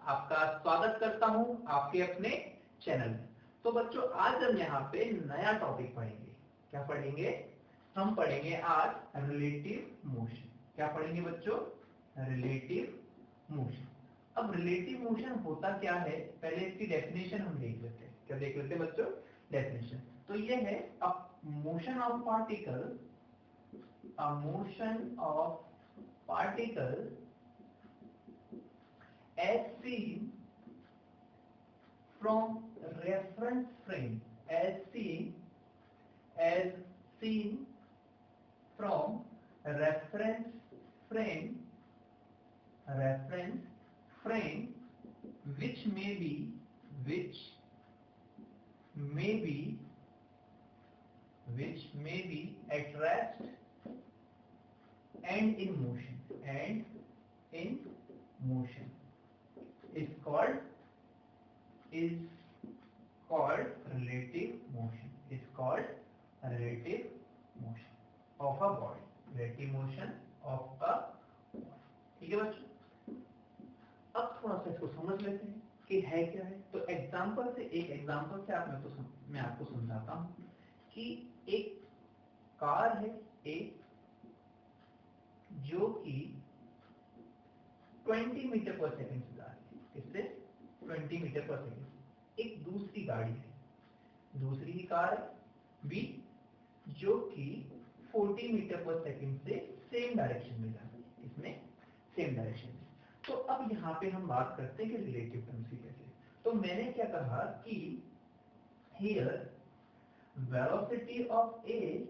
आपका स्वागत करता हूं आपके अपने चैनल में। तो बच्चों आज हम यहाँ पे नया टॉपिक पढ़ेंगे। क्या पढ़ेंगे? हम पढ़ेंगे आज रिलेटिव मोशन। क्या पढ़ेंगे बच्चों? Relative motion. अब रिलेटिव मोशन होता क्या है, पहले इसकी डेफिनेशन हम देख लेते हैं। क्या देख लेते हैं बच्चों? डेफिनेशन। तो ये है a motion of particle, a motion of particle as seen from reference frame, as seen from reference frame, which may be at rest and in motion is called relative motion, of a body, relative motion of a body। ठीक है बच्चों, अब थोड़ा सा इसको समझ लेते हैं कि है क्या है। तो एक एग्जांपल से मैं आपको समझाता हूं कि एक कार है एक जो कि 20 मीटर पर सेकंड से जा रही है। इससे 20 मीटर पर सेकंड। एक दूसरी गाड़ी है, दूसरी ही कार है बी जो कि 40 मीटर पर सेकंड से सेम डायरेक्शन में जा रही है। इसमें सेम डायरेक्शन में। तो अब यहाँ पे हम बात करते हैं कि रिलेटिव टर्म्स की कैसे। तो मैंने क्या कहा कि here velocity of A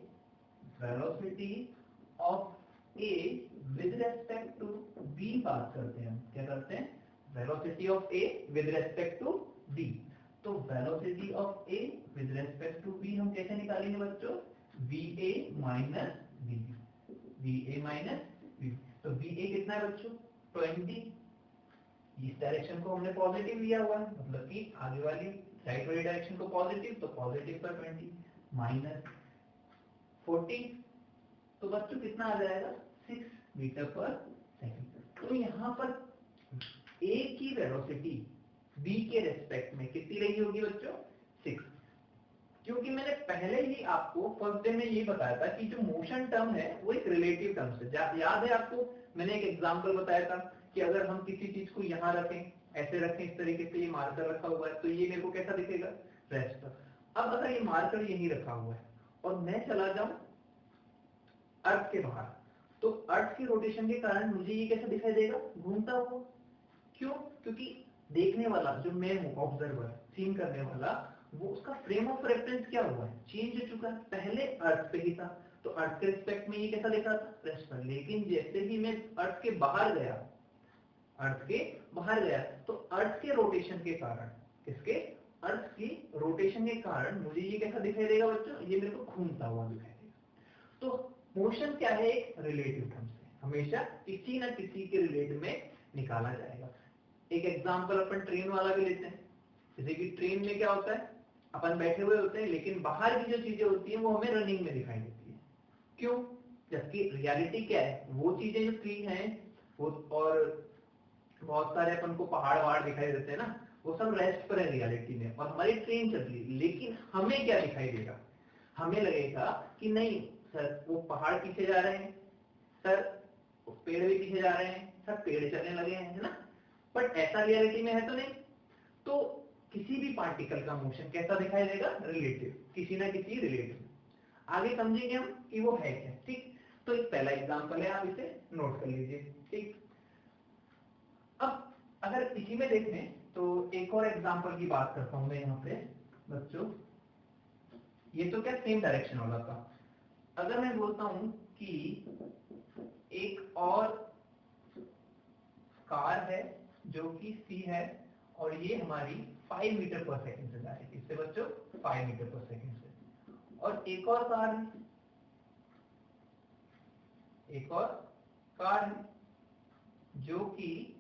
with respect to B बात करते हैं। हम क्या करते हैं? Velocity of A with respect to B. तो velocity of A with respect to B हम कैसे निकालेंगे बच्चों? va minus B. तो va कितना है बच्चों? 20। इस डायरेक्शन को हमने पॉजिटिव लिया हुआ है, मतलब कि आगे वाली राइट वाली डायरेक्शन को पॉजिटिव, तो पॉजिटिव पर 20 माइनस 40। तो बच्चों कितना आ जाएगा? 6 मीटर पर सेकंड। तो यहाँ पर a की वेलोसिटी b के रेस्पेक्ट में कितनी रही होगी बच्चों? 6। क्योंकि मैंने पहले ही आपको फर्स्ट डे में ये बताया था कि जो मोशन टर्म है वो एक रिलेटिव टर्म से। याद है आपको? मैंने एक एग्जांपल बताया था कि अगर हम किसी चीज को यहाँ रखें, ऐसे रखें, इस तरीके से ये मार्कर रखा हुआ है, तो ये मेरे को कैसा दिखेगा? रेस्ट पर। अब अगर ये मार्कर यहीं रखा हुआ है और मैं चला जाऊं अर्थ के बाहर, तो अर्थ के रोटेशन के कारण मुझे ये कैसा दिखाई देगा? घूमता हुआ। क्यों? क्योंकि देखने वाला जो मैं हूं, ऑब्जर्वर, सीन करने वाला, वो उसका फ्रेम ऑफ रेफरेंस क्या हुआ है? चेंज हो चुका है। पहले अर्थ पे ही था तो अर्थ के रिस्पेक्ट में ये कैसा दिखा था? रेस्ट पर। लेकिन जैसे ही मैं अर्थ के बाहर गया तो अर्थ के रोटेशन के कारण, किसके? अर्थ की रोटेशन के कारण मुझे ये कैसा दिखाई देगा बच्चों? ये मेरे को घूमता हुआ दिखाई देगा। तो मोशन क्या है? एक रिलेटिव टर्म से हमेशा किसी न किसी के रिलेटिव में निकाला जाएगा। एक एग्जांपल अपन ट्रेन वाला भी लेते हैं। जैसे कि ट्रेन में क्या होता है? अपन बैठे हुए होते हैं लेकिन बाहर की जो चीजें होती हैं वो हमें रनिंग में दिखाई देती है। क्यों? जबकि रियलिटी क्या है? वो चीजें जो स्क्रीन है वो, और बहुत सारे अपन को पहाड़ वहाड़ दिखाई देते हैं ना, वो सब रेस्ट पर है रियलिटी में, और हमारी ट्रेन चल रही है। लेकिन हमें क्या दिखाई देगा? हमें लगेगा कि नहीं सर वो पहाड़ पीछे जा रहे हैं, सर पेड़ भी पीछे जा रहे हैं, सर पेड़ चलने लगे हैं, है ना? बट ऐसा रियलिटी में है तो नहीं। तो किसी भी पार्टिकल का मोशन कैसा दिखाई देगा? रिलेटिव, किसी ना किसी रिलेटिव। आगे समझेंगे हम कि वो है क्या। ठीक, तो एक पहला एग्जांपल है, आप इसे नोट कर लीजिए। ठीक, अब अगर इसी में देखें तो एक और एग्जांपल की बात करता हूं मैं यहाँ पे बच्चों। ये तो क्या सेम डायरेक्शन वाला था। अगर मैं बोलता हूं कि एक और कार है जो कि सी है और ये हमारी 5 मीटर पर सेकंड से जा रही है। इससे बच्चों 5 मीटर पर सेकंड से। और एक और कार है जो कि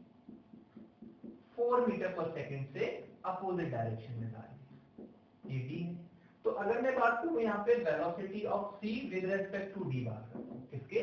4 मीटर पर सेकंड से अपोजिट डायरेक्शन में जा रही है। ये डी है। तो अगर मैं बात करूं यहाँ पे velocity of C with respect to D बात करता हूँ। किसके?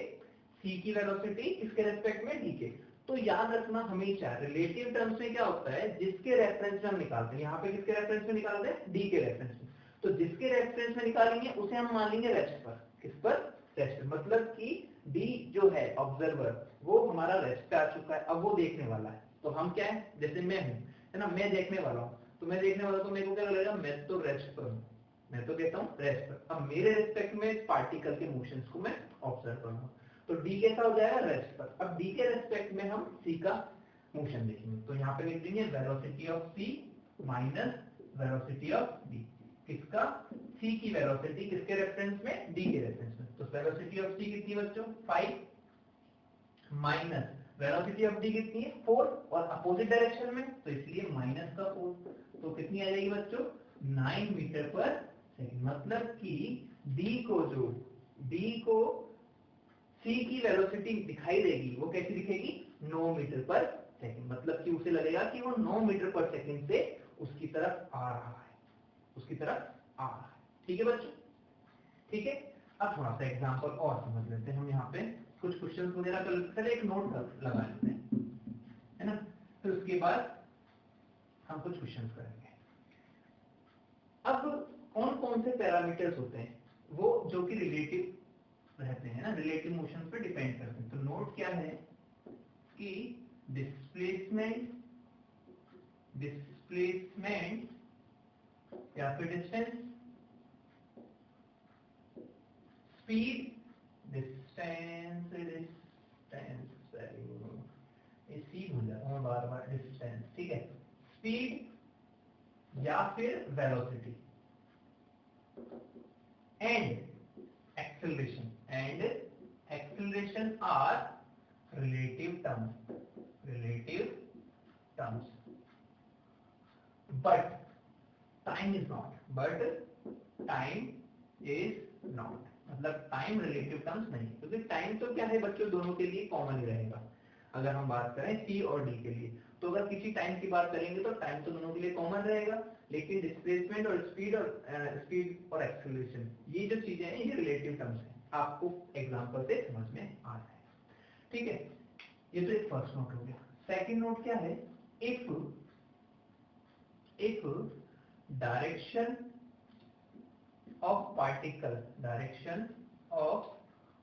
सी की वेलोसिटी किसके रेस्पेक्ट में? डी के। तो याद रखना हमेशा रिलेटिव टर्म्स में क्या होता है, जिसके रेफरेंस में हम निकालते हैं, यहाँ पे किसके रेफरेंस में निकालते हैं, डी के रेफरेंस में, तो जिसके रेफरेंस में निकालेंगे उसे हम मान लेंगे रेस्ट पर, किस पर, रेस्ट पर, मतलब कि डी जो है ऑब्जर्वर वो हमारा रेस्ट पे आ चुका है, अब वो देखने वाला है, तो हम क्या है, जैसे मैं हूँ है ना, मैं देखने वाला हूँ, तो मैं देखने वाला, तो मेरे को क्या लगेगा, मैं तो रेस्ट पर हूँ, मैं तो कहता हूँ रेस्ट पर, अब मेरे रिस्पेक्ट में इस पार्टिकल के मोशंस को मैं ऑब्जर्व कर रहा हूँ, तो डी कैसा हो जाएगा, रेस्ट पर। अब डी के रेस्पेक्ट में हम सी का मोशन देखेंगे, तो यहाँ पे लिख देंगे velocity of C minus velocity of D, किसका, सी की वेलोसिटी किसके रेफरेंस में, डी के रेफरेंस में, तो वेलोसिटी ऑफ सी कितनी बच्चों, 5 माइनस वेलोसिटी ऑफ डी कितनी है, 4, और अपोजिट डायरेक्शन में तो इसलिए माइनस का 4, तो कितनी आ जाएगी बच्चों, 9 मीटर पर सेकंड, मतलब कि डी को सी की वेलोसिटी दिखाई देगी, वो कैसी दिखेगी, 9 मीटर पर सेकंड, मतलब कि उसे लगेगा कि वो 9 मीटर पर सेकंड से उसकी तरफ आ रहा है, उसकी तरफ आ रहा है, ठीक है बच्चों, ठीक है। अब थोड़ा सा एग्जांपल और समझ लेते हैं हम, यहाँ पे कुछ क्वेश्चंस वगैरह कर, पहले एक नोट लगा लेते हैं, है ना, फिर उसके बाद हम कुछ क्वेश्चंस करेंगे। अब कौन कौन से पैरामीटर्स होते हैं वो जो कि रिलेटिव रहते हैं ना, रिलेटिव मोशन पे डिपेंड करते हैं, तो नोट क्या है कि डिस्प्लेसमेंट या फिर डिस्टेंस, स्पीड, डिस्टेंस इसी भूल जाता हूं बार बार, डिस्टेंस, ठीक है, स्पीड या फिर velocity and acceleration are relative terms, but time is not, मतलब टाइम रिलेटिव टर्म्स नहीं, क्योंकि टाइम तो क्या है बच्चों, दोनों के लिए कॉमन ही रहेगा, अगर हम बात करें सी और डी के लिए, तो अगर किसी टाइम की बात करेंगे तो टाइम तो दोनों के लिए कॉमन रहेगा, लेकिन डिस्प्लेसमेंट और स्पीड और एक्सेलरेशन, ये जो चीजें हैं ये रिलेटिव टर्म्स हैं, आपको एग्जांपल से समझ में आ रहा है, ठीक है। ये तो एक फर्स्ट नोट हो गया। सेकंड नोट क्या है, इफ डायरेक्शन ऑफ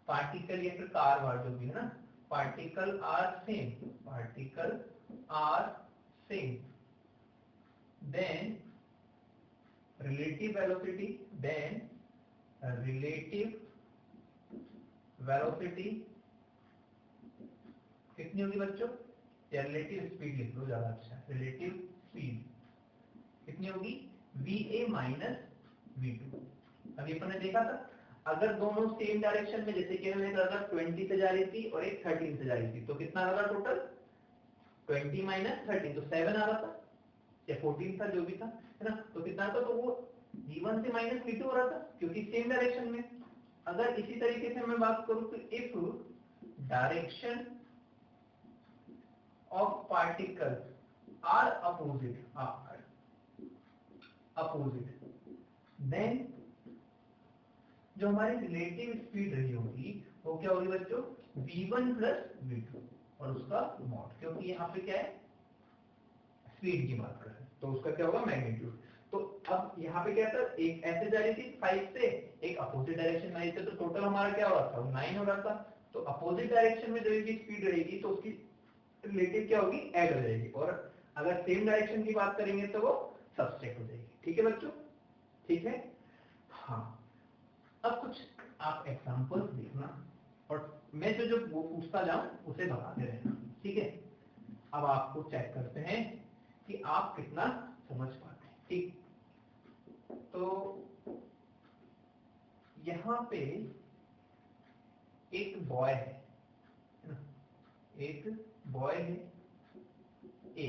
पार्टिकल या फिर कार वार जो भी है ना, particle are same, then relative velocity कितनी होगी बच्चों, या रिलेटिव स्पीड लिख लो ज्यादा अच्छा है, रिलेटिव स्पीड कितनी होगी, va माइनस v2। अभी अपन ने देखा था अगर दोनों सेम डायरेक्शन में, जैसे कि हमने कहा 20 से जा रही थी और एक 13 से जा रही थी, तो कितना आ रहा था टोटल, 20 माइनस 13, तो 7 आ रहा था या 14 था जो भी था, है ना, तो कितना था, तो वो v1 से माइनस v2 हो रहा था क्योंकि सेम डायरेक्शन में। अगर इसी तरीके से मैं बात करूं तो if direction of particle are opposite, then जो हमारी रिलेटिव स्पीड रही होगी वो क्या होगी बच्चों, v1 प्लस v2 और उसका मॉड, क्योंकि यहाँ पे क्या है स्पीड की बात कर रहे हैं, तो उसका क्या होगा मैग्नीट्यूड। तो अब यहाँ पे क्या था, एक ऐसे जा रही थी 5 से, एक अपोजिट डायरेक्शन में आई थी, तो टोटल हमारा क्या हो रहा था, 9 हो रहा था। तो अपोजिट डायरेक्शन में जो भी स्पीड रहेगी तो उसकी रिलेटिव क्या होगी, ऐड हो जाएगी, और अगर सेम डायरेक्शन की बात करेंगे तो वो सब्सट्रैक्ट हो जाएगी, ठीक है बच्चों, ठीक है। हाँ, अब कुछ आप एग्जांपल्स देखना और मैं जो वो पूछता जाऊं उसे बताते रहना, ठीक है। अब आपको चेक करते हैं कि आप कितना समझ पाते हैं, ठीक। तो यहाँ पे एक बॉय है ना, एक बॉय है ए,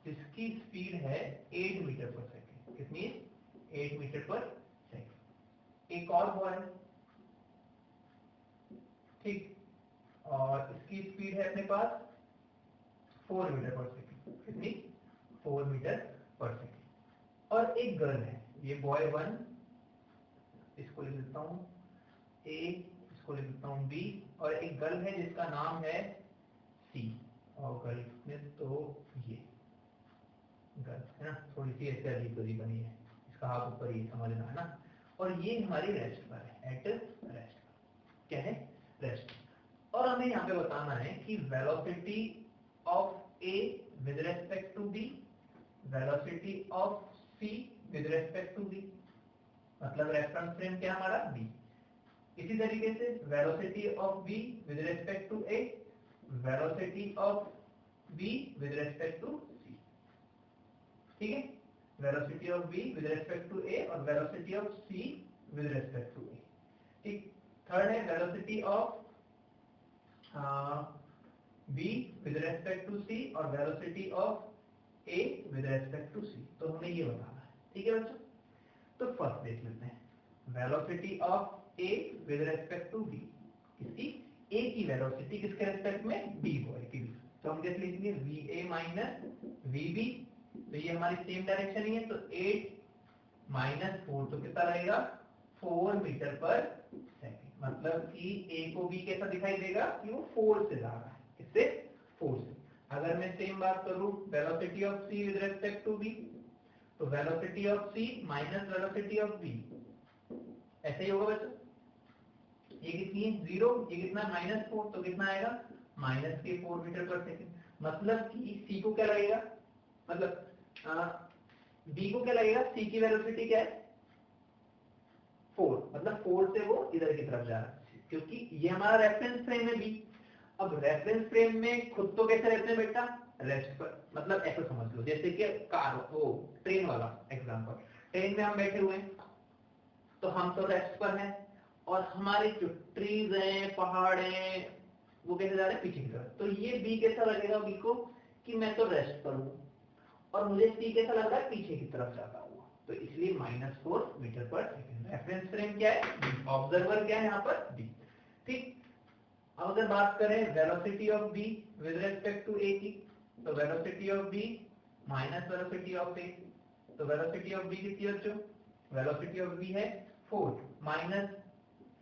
जिसकी स्पीड है 8 मीटर पर सेकेंड, कितनी, 8 मीटर पर सेकेंड। एक और बॉय, ठीक, और इसकी स्पीड है अपने पास 4 मीटर पर सेकेंड, कितनी, 4 मीटर पर सेकेंड। और एक गर्ल है, ये बॉय 1, इसको लिख देता हूं ए, इसको लिख देता हूं बी, और एक गर्ल है जिसका नाम है सी, और गल्फ में तो ये गल्फ है ना, थोड़ी सी ऐसे अजीब अजीब बनी है, इसका हाथ ऊपर ही समझना है ना। और ये हमारी रेस्ट पर है, एट रेस्ट, क्या है, रेस्ट। और हमें यहाँ पे बताना है कि velocity of A with respect to B, velocity of C with respect to B, मतलब रेफरेंस फ्रेम क्या हमारा बी। इसी तरीके से velocity of B with respect to A, velocity of B with respect to C, ठीक है, velocity of B with respect to A और velocity of C with respect to A, ठीक। Third है velocity of B with respect to C और velocity of A with respect to C, तो हमें ये बताना है, ठीक है बच्चों। तो फर्स्ट देख लेते हैं, velocity of A with respect to B, किसकी, ए की वेलोसिटी किसके रेस्पेक्ट में, बी बॉय की, तो हम कैसे लिखेंगे, V A minus V B, तो ये हमारी सेम डायरेक्शन ही है, तो 8 माइनस 4 तो कितना रहेगा, 4 मीटर पर सेकेंड, मतलब कि ए को बी कैसा दिखाई देगा कि वो 4 से जा रहा है, किससे, 4 से। अगर मैं सेम बात करूं velocity of C with respect to B, तो velocity of C minus velocity of B, ऐसे ही होगा बच्चों। ये कितनी है 0, ये कितना -4, तो कितना आएगा -4 मीटर पर सेकेंड, मतलब कि सी को क्या लगेगा, मतलब बी को क्या लगेगा, सी की वेलोसिटी क्या है 4, मतलब 4 से वो इधर की तरफ जा रहा है, क्योंकि ये हमारा रेफरेंस फ्रेम है बी। अब रेफरेंस फ्रेम में खुद तो कैसे रहते हैं बेटा, रेस्ट पर, मतलब ऐसा समझ लो जैसे कि कार, वो ट्रेन वाला एग्जांपल, ट्रेन में हम बैठे हुए हैं तो हम तो रेस्ट पर हैं, और हमारे जो ट्रीज हैं, पहाड़ हैं, वो कैसे जा रहे हैं पीछे की तरफ, तो ये बी कैसा लगेगा बी को कि मैं तो रेस्ट पर हूं, और मुझे सी कैसा लग रहा है पीछे की तरफ जाता हुआ, तो इसलिए -4 metre per second. Reference frame क्या है, ऑब्जर्वर क्या है यहाँ पर बी, ठीक। अब अगर बात करें velocity of B with respect to A की, तो velocity of B minus velocity of A, तो वेलोसिटी ऑफ बी कितनी बच्चों, वेलोसिटी ऑफ बी है 4 माइनस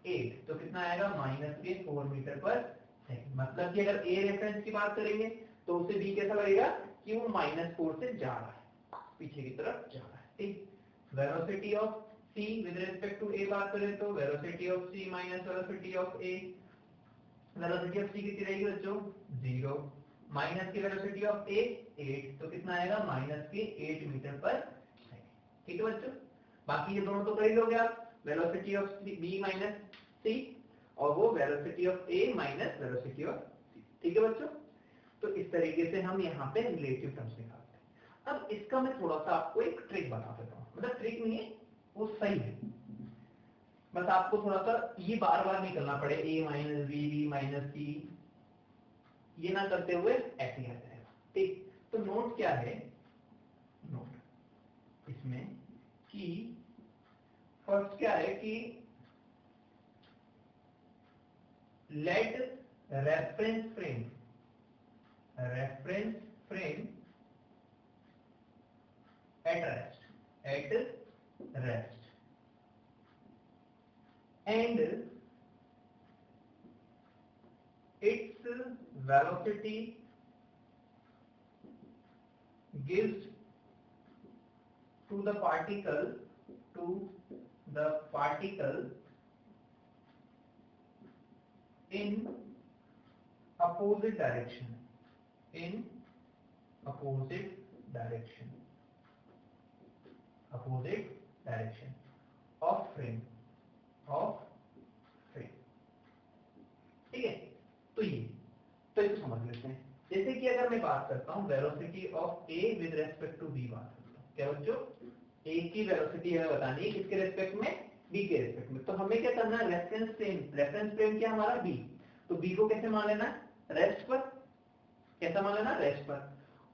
8, तो कितना आएगा -4 मीटर पर सेकेंड, मतलब कि अगर ए रेफरेंस की बात करेंगे तो उसे बी कैसा लगेगा कि वो -4 से जा रहा है, पीछे की तरफ जा रहा है, ठीक। Velocity of C with respect to A बात करें तो velocity of C minus velocity of A, velocity of C कितनी रहेगी बच्चों 0, माइनस की वेलोसिटी ऑफ ए 8, तो कितना आएगा -8 मीटर पर सेकेंड, ठीक है बच्चों। बाकी ये दोनों तो कर ही लोगे आप, velocity of B minus C और वो velocity of A minus velocity of C, ठीक है बच्चों। तो इस तरीके से हम यहाँ पे रिलेटिव टर्म्स निकालते हैं। अब इसका मैं थोड़ा सा आपको एक ट्रिक बता देता हूँ, मतलब ट्रिक नहीं है, वो सही है, बस आपको थोड़ा सा ये बार बार नहीं करना पड़े, a minus B, B minus C, ये ना करते हुए ऐसे ही आ जाएगा, ठीक। तो नोट क्या है, नोट इसमें कि फर्स्ट क्या है कि let reference frame at rest and its velocity gives to the particle in opposite direction, of frame, ठीक है। तो ये तो इसको समझ लेते हैं, जैसे कि अगर मैं बात करता हूं velocity of A with respect to B, बात करता हूं क्या बच्चों, ए की वेलोसिटी हमें बतानी है किसके रेस्पेक्ट में, बी के रेस्पेक्ट में, तो हमें क्या करना है, रेफरेंस फ्रेम क्या हमारा बी, तो बी को कैसे मान लेना, रेस्ट पर, कैसा मान लेना, रेस्ट पर,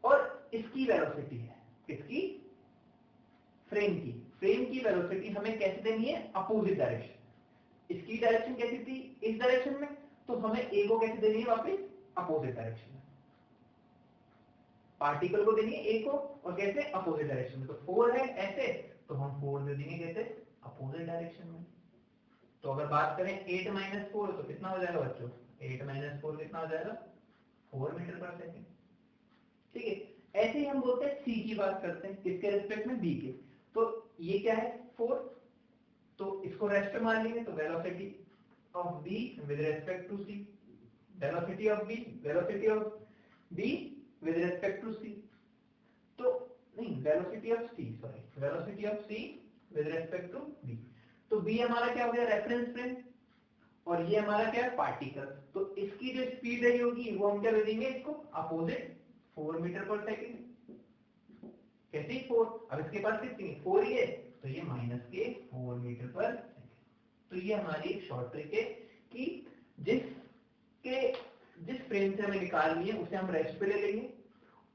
और इसकी वेलोसिटी है किसकी, फ्रेम की वेलोसिटी हमें कैसे देनी है, अपोजिट डायरेक्शन, इसकी डायरेक्शन कैसी थी, इस डायरेक्शन में, तो हमें ए को कैसे देनी है वापस, अपोजिट डायरेक्शन में, पार्टिकल को देनी है ए को, और कैसे, अपोजिट डायरेक्शन में, तो 4 है ऐसे, तो हम 4 दे देंगे कैसे, अपोजिट डायरेक्शन में। तो अगर बात करें 8 - 4 तो कितना हो जाएगा बच्चों, 8 - 4 कितना हो जाएगा 4 मीटर पर सेकेंड। ठीक है, ऐसे ही हम बोलते हैं c की बात करते हैं किसके रेस्पेक्ट में, b के। तो ये क्या है 4, तो इसको रेस्ट पे मान लेंगे, तो velocity of b with respect to c, velocity of b with respect to c, तो नहीं velocity of c, sorry velocity of c with respect to b। तो b हमारा क्या हो गया, रेफरेंस फ्रेम, और ये हमारा क्या है, पार्टिकल। तो इसकी जो स्पीड रही होगी वो हम क्या दे देंगे इसको, अपोजिट 4 मीटर पर सेकेंड। कैसे 4, अब इसके पास कितनी 4 ही है, तो ये माइनस के 4 मीटर पर सेकेंड। तो ये हमारी एक शॉर्ट ट्रिक है कि जिस फ्रेम से हमें निकालनी है उसे हम रेस्ट पे ले लेंगे,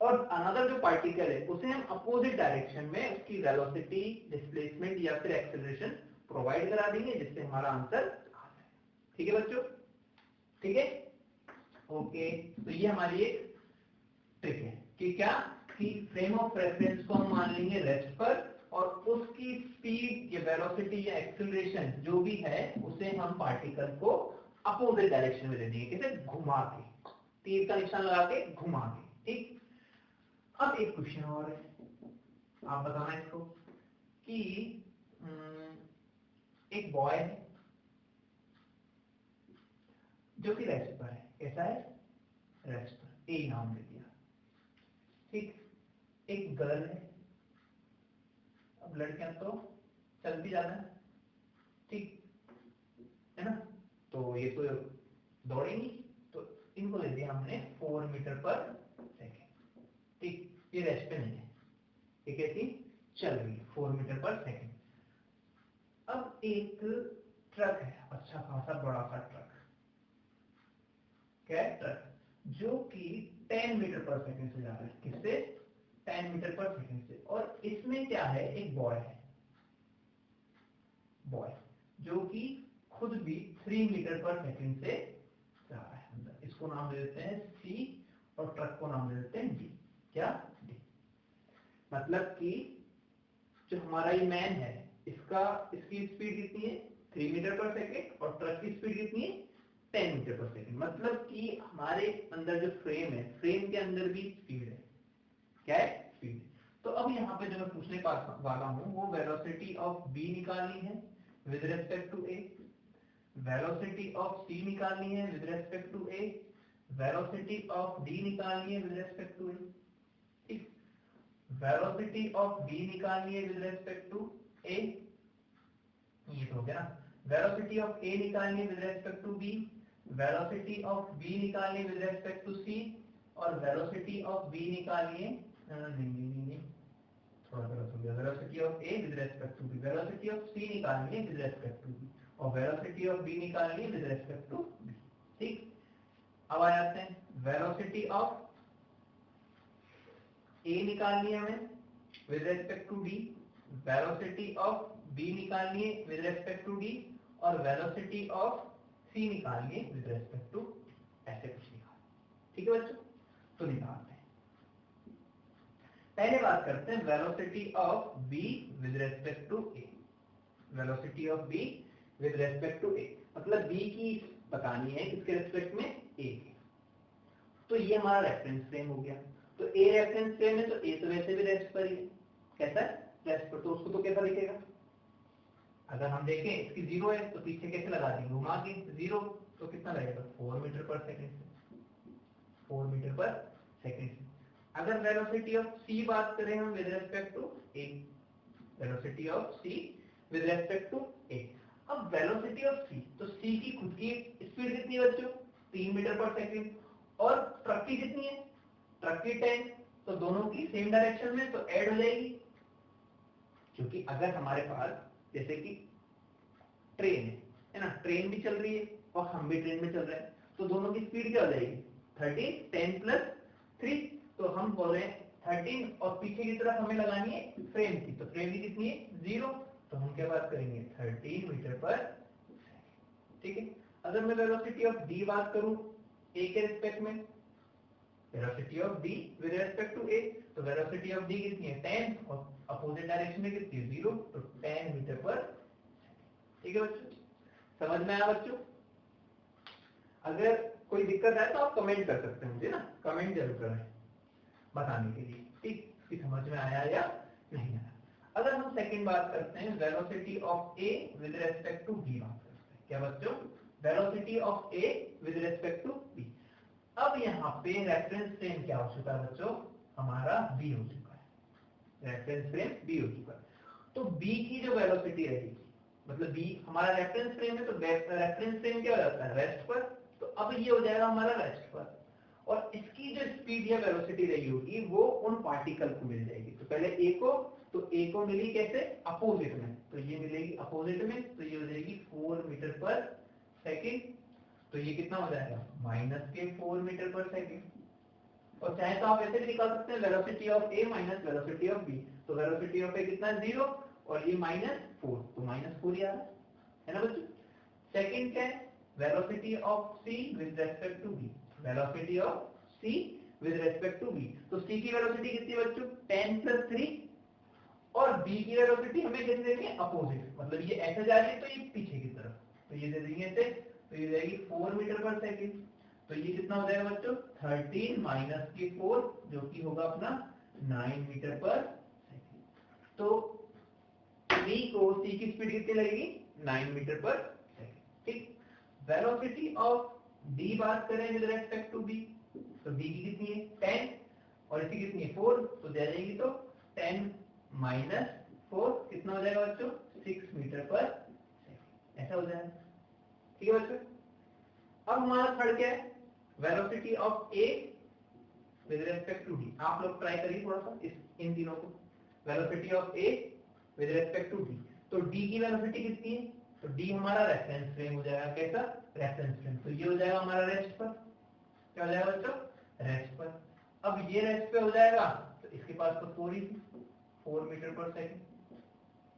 और अनदर जो पार्टिकल है उसे हम अपोजिट डायरेक्शन में उसकी वेलोसिटी, डिस्प्लेसमेंट या फिर एक्सेलरेशन प्रोवाइड करा देंगे, जिससे हमारा आंसर आ जाए। ठीक है बच्चों, ठीक है, ओके। तो ये हमारी एक ट्रिक है कि क्या, कि फ्रेम ऑफ रेफरेंस को हम मान लेंगे रेस्ट पर, और उसकी स्पीड या वेलोसिटी या एक्सेलरेशन जो भी है उसे हम पार्टिकल को अपोजिट डायरेक्शन में ले देंगे, कैसे, घुमा के, तीर का निशान लगा के घुमा के। ठीक, अब एक क्वेश्चन और है, आप बताना इसको कि एक बॉय है जो कि रेस्ट पर है, कैसा है, रेस्ट पर, ए नाम दे दिया। ठीक, एक गर्ल है, अब लड़कियां तो चल भी जाना है, ठीक है ना, तो ये तो दौड़ेंगी, तो इनको ले दिया हमने 4 मीटर पर सेकेंड। ठीक, ये रेस्ट पे नहीं है, ये कैसी चल रही है 4 मीटर पर सेकेंड। अब एक ट्रक है, अच्छा खासा बड़ा सा ट्रक, क्या है, ट्रक, जो कि 10 मीटर पर सेकेंड से जा रहा है, किससे, 10 मीटर पर सेकेंड से, और इसमें क्या है, एक बॉय है, बॉय जो कि खुद भी 3 मीटर पर सेकेंड से जा रहा है अंदर, इसको नाम दे देते हैं सी, और ट्रक को नाम दे देते हैं डी। क्या, डी। मतलब कि जो हमारा ये मैन है, इसकी स्पीड कितनी है, 3 मीटर पर सेकेंड, और ट्रक की स्पीड कितनी है, 10 मीटर पर सेकेंड। मतलब कि हमारे अंदर जो फ्रेम है, फ्रेम के अंदर भी स्पीड है, क्या है, स्पीड। तो अब यहाँ पे जो मैं पूछने वाला हूँ वो वेलोसिटी ऑफ बी निकालनी है with respect to A, velocity of C निकालनी है with respect to A, velocity of D निकालनी है विद रेस्पेक्ट टू ए। ठीक, वेलोसिटी ऑफ बी निकालनी है विद रेस्पेक्ट टू ए, ये तो हो गया ना, वेलोसिटी ऑफ ए निकालनी है with respect to B, velocity of B निकालनी है विद रेस्पेक्ट टू सी, और वेलोसिटी ऑफ बी निकालनी है, नहीं थोड़ा गलत हो गया, velocity of A with respect to B, velocity of C निकालनी है विद रेस्पेक्ट टू बी, और वेलोसिटी ऑफ बी निकालनी है विद रेस्पेक्ट टू बी। ठीक, अब आ जाते हैं, वेलोसिटी ऑफ ए निकालनी है हमें with respect to D, velocity of B निकालनी है विद रेस्पेक्ट टू डी, और वेलोसिटी ऑफ सी निकालनी है विद रेस्पेक्ट टू, ऐसे कुछ निकाल। ठीक है बच्चों, तो निकालते हैं। पहले बात करते हैं velocity of B with respect to A, velocity of B with respect to A, मतलब बी की बतानी है किसके रेस्पेक्ट में, ए के। तो ये हमारा रेफरेंस फ्रेम हो गया, तो ए रेफरेंस फ्रेम है, तो ए तो वैसे भी रेस्ट पर ही है, कैसा रेस्ट पर, तो उसको तो कैसा दिखेगा, अगर हम देखें इसकी 0 है तो पीछे कैसे लगा देंगे, घुमा के 0, तो कितना लगेगा, 4 मीटर पर सेकेंड से, 4 मीटर पर सेकेंड से। अगर वेलोसिटी ऑफ सी बात करें हम with respect to A, velocity of C with respect to A, अब वेलोसिटी ऑफ सी, तो सी की खुद की स्पीड कितनी है बच्चों, 3 मीटर पर सेकेंड, और ट्रक की कितनी है, ट्रक की 10, तो दोनों की सेम डायरेक्शन में, तो ऐड हो जाएगी। क्योंकि अगर हमारे पास जैसे कि ट्रेन है ना, ट्रेन भी चल रही है और हम भी ट्रेन में चल रहे हैं, तो दोनों की स्पीड क्या हो जाएगी, 13, 10 प्लस 3, तो हम बोल रहे हैं 13, और पीछे की तरफ हमें लगानी है फ्रेम की, तो फ्रेम की कितनी है 0, तो हम क्या बात करेंगे 13 मीटर पर सेकेंड। ठीक है, अगर मैं वेलोसिटी ऑफ डी बात करूं ए के रिस्पेक्ट में, velocity of D with respect to A, तो वेलोसिटी ऑफ डी कितनी है 10, और अपोजिट डायरेक्शन में कितनी है 0, तो 10 मीटर पर सेकेंड। ठीक है बच्चों, समझ में आया बच्चों। अगर कोई दिक्कत है तो आप कमेंट कर सकते हैं मुझे ना, कमेंट जरूर करें बताने के लिए, ठीक, कि समझ में आया या नहीं आया। अगर हम सेकंड बात करते हैं, velocity of A with respect to B बात करते हैं। क्या बच्चों? Velocity of A with respect to B. अब यहाँ पे रेफरेंस फ्रेम क्या हो चुका है बच्चों? हमारा बी हो चुका है, रेफरेंस फ्रेम बी हो चुका है। तो बी की जो वेलोसिटी रहेगी, मतलब बी हमारा रेफरेंस फ्रेम है, तो रेफरेंस फ्रेम क्या हो जाता है? रेस्ट पर। तो अब ये हो जाएगा हमारा रेस्ट पर, और इसकी जो स्पीड या वेलोसिटी रही होगी वो उन पार्टिकल को मिल जाएगी। तो पहले ए को, तो ए को मिली कैसे? अपोजिट में, तो ये मिलेगी अपोजिट में, तो ये हो जाएगी 4 मीटर पर सेकेंड। तो ये कितना हो जाएगा? माइनस के 4 मीटर पर सेकेंड। और चाहे तो आप ऐसे भी निकाल सकते हैं, velocity of A minus velocity of B. तो वेलोसिटी ऑफ ए कितना? 0, और ये -4, तो -4 ही आ रहा है ना बच्चों। सेकंड क्या है? Velocity of C with respect to B, velocity of C with respect to B. तो सी की वेलोसिटी कितनी है बच्चों? 10 + 3, और बी की वेलोसिटी हमें कैसे देनी है? अपोजिट, मतलब ये ऐसे जा रही है तो ये पीछे की तरफ, तो ये दे देंगे ऐसे, तो ये जाएगी 4 मीटर पर सेकेंड। तो ये कितना हो जाएगा बच्चों? 13 माइनस के 4, जो कि होगा अपना 9 मीटर पर सेकेंड। तो बी को, सी की स्पीड कितनी लगेगी? 9 मीटर पर सेकेंड, ठीक। वेलोसिटी ऑफ डी बात करें विद रेस्पेक्ट टू बी, तो बी की कितनी है? 10, और इसकी कितनी है? 4, तो दे जाएगी, तो 10 माइनस 4 कितना हो जाएगा बच्चों? 6 मीटर पर सेकेंड, ऐसा हो जाएगा, ठीक है बच्चों। अब हमारा थर्ड क्या है? Velocity of A with respect to D. आप लोग ट्राई करिए थोड़ा सा इन तीनों को, velocity of A with respect to D. तो डी की वेलोसिटी कितनी है? तो डी हमारा रेफरेंस फ्रेम हो जाएगा, कैसा? Reference frame. तो ये हो जाएगा हमारा रेस्ट पर, क्या हो जाएगा बच्चों? रेस्ट पर। अब ये रेस्ट पे हो जाएगा, तो इसके पास तो 4 ही थी, 4 मीटर पर सेकेंड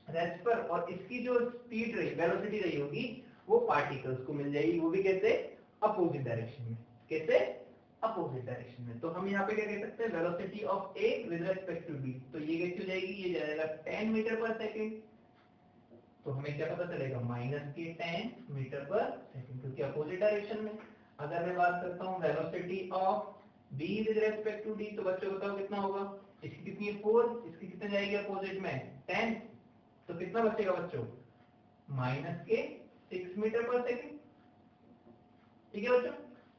रेस्ट पर, और इसकी जो स्पीड रही, वेलोसिटी रही होगी, वो पार्टिकल्स को मिल जाएगी, वो भी कैसे? अपोजिट डायरेक्शन में। कैसे? अपोजिट डायरेक्शन में। तो हम यहाँ पे क्या कह सकते हैं? Velocity of A with respect to B, तो ये कैसे हो जाएगी? ये जाएगा 10 मीटर पर सेकेंड। तो हमें क्या पता चलेगा? -10 मीटर पर सेकेंड, क्योंकि अपोजिट डायरेक्शन में। अगर मैं बात करता हूँ velocity of B with respect to D, तो बच्चों बताओ कितना होगा? इसकी कितनी है? 4, इसकी कितने जाएगी अपोजिट में? 10, तो कितना बचेगा बच्चों? -6 मीटर पर सेकेंड, ठीक है बच्चों।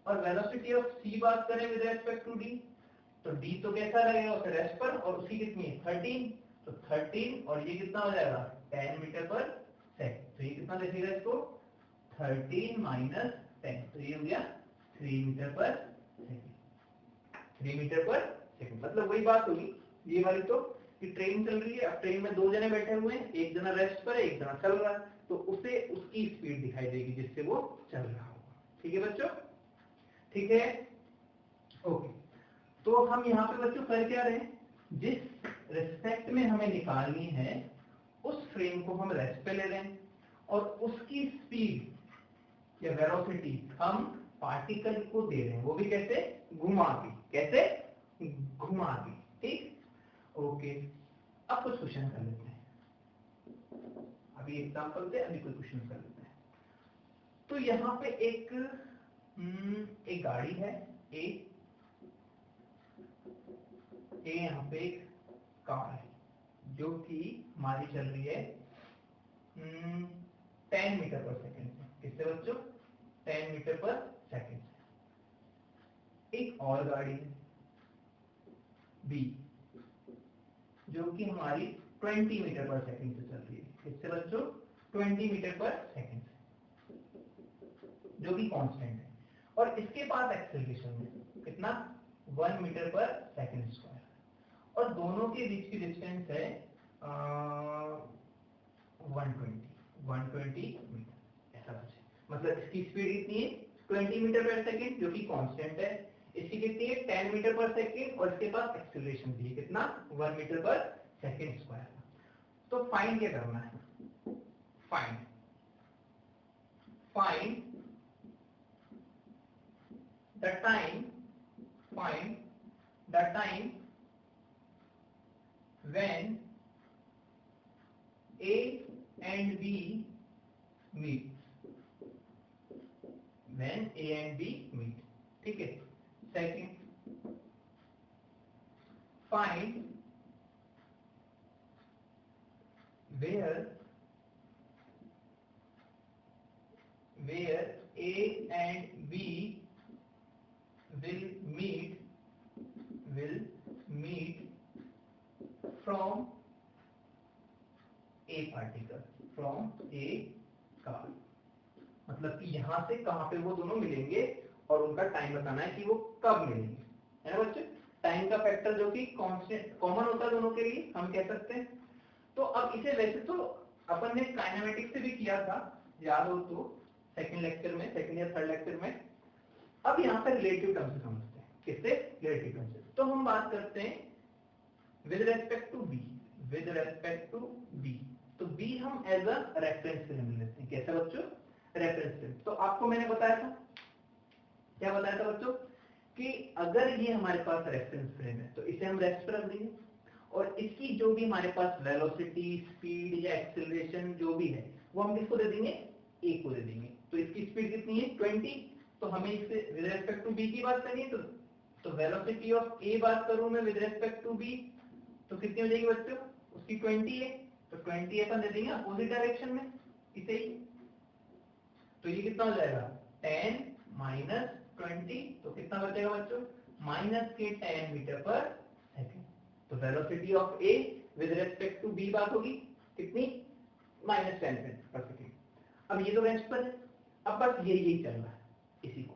और वेलोसिटी ऑफ सी बात करें विद रेस्पेक्ट टू डी, तो डी तो कैसा रहेगा? उसे रेस्ट पर, और उसकी कितनी है? 13, तो 13, और ये कितना हो जाएगा? 10 मीटर पर सेकेंड। तो ये कितना लिखेगा इसको? 13 माइनस 10, तो ये हो गया 3 metre per second, 3 metre per second. मतलब वही बात होगी ये वाली, तो कि ट्रेन चल रही है, अब ट्रेन में 2 जने बैठे हुए हैं, एक जना रेस्ट पर है, एक जना चल रहा है, तो उसे उसकी स्पीड दिखाई देगी जिससे वो चल रहा होगा, ठीक है बच्चों, ठीक है, ओके। तो हम यहाँ पे बच्चों कर क्या रहे हैं? जिस रिस्पेक्ट में हमें निकालनी है उस फ्रेम को हम रेस्ट पे ले रहे हैं, और उसकी स्पीड या वेलोसिटी हम पार्टिकल को दे रहे हैं, वो भी कैसे? घुमा के, कैसे? घुमा के, ठीक, ओके। अब कुछ क्वेश्चन कर लेते हैं, अभी एग्जांपल से अभी कोई क्वेश्चन कर लेते हैं। तो यहाँ पे एक गाड़ी है ए, यहाँ पे एक कार है जो कि हमारी चल रही है 10 मीटर पर सेकेंड से। किससे बच्चों? 10 मीटर पर सेकेंड से। एक और गाड़ी है बी जो कि हमारी 20 मीटर पर सेकेंड से चल रही है। किससे बच्चों? 20 मीटर पर सेकेंड से, जो कि कांस्टेंट है, और इसके पास एक्सेलरेशन है कितना? 1 मीटर पर सेकेंड स्क्वायर, और दोनों के बीच की डिस्टेंस है 120 मीटर, ऐसा कुछ है। मतलब इसकी स्पीड कितनी है? 20 मीटर पर सेकेंड, जो कि कांस्टेंट है। इसकी कितनी है? 10 मीटर पर सेकेंड, और इसके पास एक्सेलरेशन भी है कितना? 1 मीटर पर सेकेंड स्क्वायर। तो फाइंड क्या करना है? Find the time when A and B meet, when A and B meet, ठीक है। Second, find where A and B will meet from A particle, from A car, मतलब कि यहाँ से कहाँ पे वो दोनों मिलेंगे और उनका टाइम बताना है कि वो कब मिलेंगे, है ना बच्चे। टाइम का फैक्टर जो कि कांस्टेंट कॉमन होता है दोनों के लिए, हम कह सकते हैं। तो अब इसे वैसे तो अपन ने काइनेमेटिक्स से भी किया था, याद हो तो, सेकंड लेक्चर में, सेकंड या थर्ड लेक्चर में। अब यहाँ पे रिलेटिव टर्म से समझते हैं, किससे, रिलेटिव टर्म से। तो हम बात करते हैं with respect to B, with respect to B. तो बी हम एज अ रेफरेंस फ्रेम लेते हैं, कैसे बच्चों, रेफरेंस फ्रेम। तो आपको मैंने बताया था, क्या बताया था बच्चों, कि अगर ये हमारे पास रेफरेंस फ्रेम है तो इसे हम रेस्ट पर रख देंगे, और इसकी जो भी हमारे पास वेलोसिटी, स्पीड या एक्सेलरेशन जो भी है वो हम किसको दे देंगे, ए को दे देंगे। तो इसकी स्पीड कितनी है, 20। तो हमें इससे विद रेस्पेक्ट टू बी की बात करनी है, तो वेलोसिटी ऑफ ए बात करूं मैं विद रेस्पेक्ट टू बी, तो कितनी हो जाएगी बच्चों, उसकी 20 है। तो 20 अपन दे देंगे अपोजिट डायरेक्शन में इसे ही। तो ये कितना हो जाएगा, 10 माइनस 20, तो कितना बचेगा बच्चों, माइनस के 10 मीटर पर सेकेंड। तो velocity of A with respect to B बात होगी कितनी, माइनस 10 पर सेकेंड। अब ये तो रेस्ट पर है, अब बस यही चल रहा है इसी को।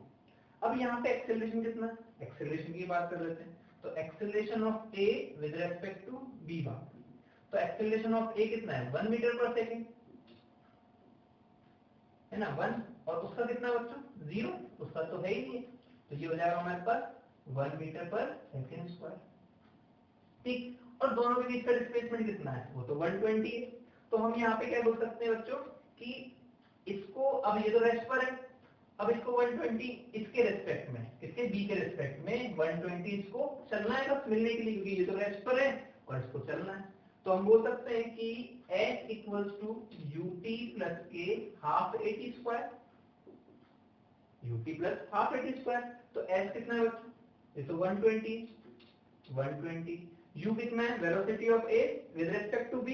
अब यहाँ पे एक्सेलरेशन कितना, एक्सेलरेशन की बात कर लेते हैं। तो acceleration of A with respect to B बात, तो एक्सेलरेशन ऑफ ए कितना है, 1 मीटर पर सेकेंड, है ना, 1। और उसका कितना बच्चों, 0, उसका तो है ही नहीं। तो ये हो जाएगा हमारे पास 1 मीटर पर सेकेंड स्क्वायर, ठीक। और दोनों के बीच का डिस्प्लेसमेंट कितना है, वो तो 120 है। तो हम यहाँ पे क्या बोल सकते हैं बच्चों, कि इसको, अब ये तो रेस्ट पर है, अब इसको 120 इसके रेस्पेक्ट में, इसके बी के रेस्पेक्ट में 120 इसको चलना है बस मिलने के लिए, क्योंकि ये तो रेस्ट पर है और इसको चलना है। तो हम बोल सकते हैं कि s equals to ut plus के half AT square, ut plus half AT square. तो s कितना है बच्चों, ये तो 120, u कितना है, velocity of a with respect to b,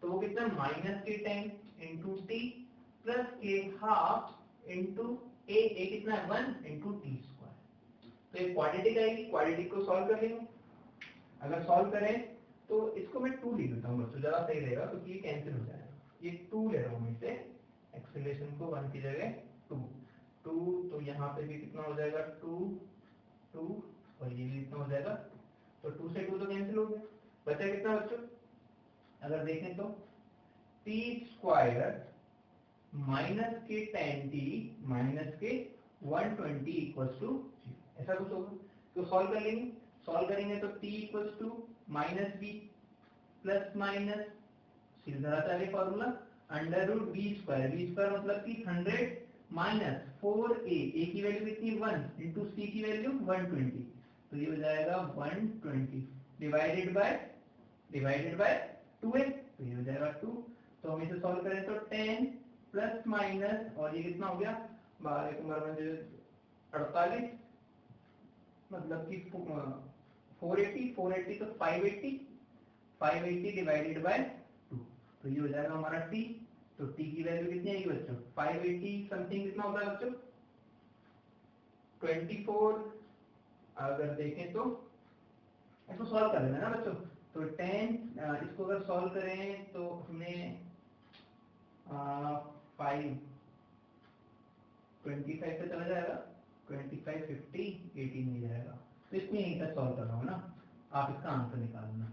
तो वो कितना है, माइनस के 10 इंटू टी प्लस के हाफ इंटू a कितना है, 1 इंटू टी स्क्वायर। तो ये क्वाड्रेटिक आएगी, क्वाड्रेटिक को सॉल्व कर लेंगे। अगर सॉल्व करें तो इसको मैं 2 लिख देता हूँ बच्चों, ज्यादा सही रहेगा क्योंकि ये कैंसिल हो जाएगा। ये 2 ले रहा हूँ मैं इसे, एक्सेलरेशन को 1 की जगह 2, तो यहाँ पे भी कितना हो जाएगा, 2 और ये भी कितना हो जाएगा, तो 2 से 2 तो कैंसिल हो गया, बचा कितना बच्चों, अगर देखें तो टी स्क्वायर माइनस के 10t माइनस के 120 इक्वल्स टू, ऐसा कुछ होगा। तो सॉल्व कर लेंगे, सॉल्व करेंगे तो t equals to minus B plus minus, सीधा चले formula, under root B square मतलब कि 100 माइनस 4a, a की वैल्यू कितनी 1 इंटू सी की वैल्यू 120, तो ये हो जाएगा 120 डिवाइडेड बाय 2a, तो ये हो जाएगा 2। तो हम इसे सॉल्व करें तो 10 प्लस माइनस, और ये कितना हो गया, 12 48, मतलब कि 480 तो 580 डिवाइडेड बाय 2, तो ये हो जाएगा हमारा t। तो t की वैल्यू कितनी आएगी बच्चों, 580 समथिंग कितना होता है बच्चों, 24। अगर देखें तो इसको सॉल्व कर लेना ना बच्चों, तो 10 इसको अगर सॉल्व करें तो हमें 25 पे चला जाएगा, 25 50 18 मिल जाएगा। तो इसमें यहीं तक सॉल्व कर रहा हूँ ना, आप इसका आंसर निकालना,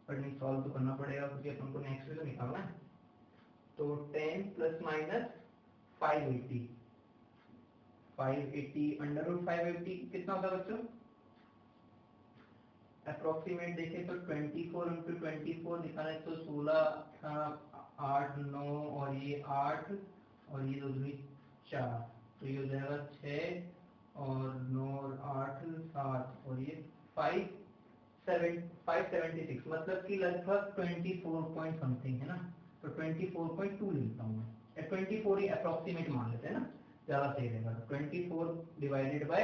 बट नहीं सॉल्व तो करना पड़ेगा क्योंकि अपन को नेक्स्ट में तो निकालना है। तो 10 प्लस माइनस 580 अंडर रूट 580 कितना होता है बच्चों, अप्रोक्सीमेट देखें तो 24 इंटू 24 निकाले तो 16 8 9 और ये 8 और ये 2 4, तो ये हो जाएगा 6 और 9 और 8 7 और ये 576, मतलब कि लगभग 24 पॉइंट समथिंग है ना। तो 24.2 लिखता हूँ मैं, 24 ही अप्रोक्सीमेट मान लेते हैं ना, ज्यादा सही रहेगा। 24 डिवाइडेड बाय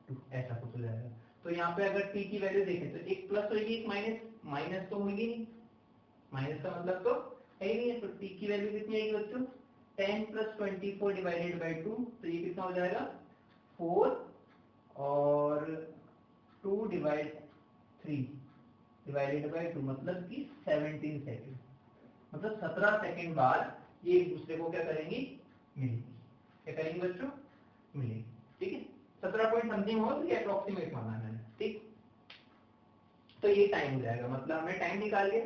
2 ऐसा कुछ हो जाएगा। तो यहाँ पे अगर t की वैल्यू देखें तो एक प्लस होगी एक माइनस, माइनस तो होगी नहीं, माइनस का मतलब तो है ही नहीं है। तो t की वैल्यू कितनी आएगी बच्चों 10 + 24 डिवाइडेड बाई 2, तो ये कितना हो जाएगा 4 और 2 डिवाइड 3 डिवाइडेड बाई 2 मतलब कि 17 सेकेंड, मतलब 17 सेकेंड बाद ये एक दूसरे को क्या करेंगी मिलेंगी। क्या करेंगे बच्चों मिलेंगी, ठीक है। 17 पॉइंट समथिंग हो तो ये अप्रोक्सीमेट माना है, ठीक। तो ये टाइम हो जाएगा, मतलब हमें टाइम निकाल के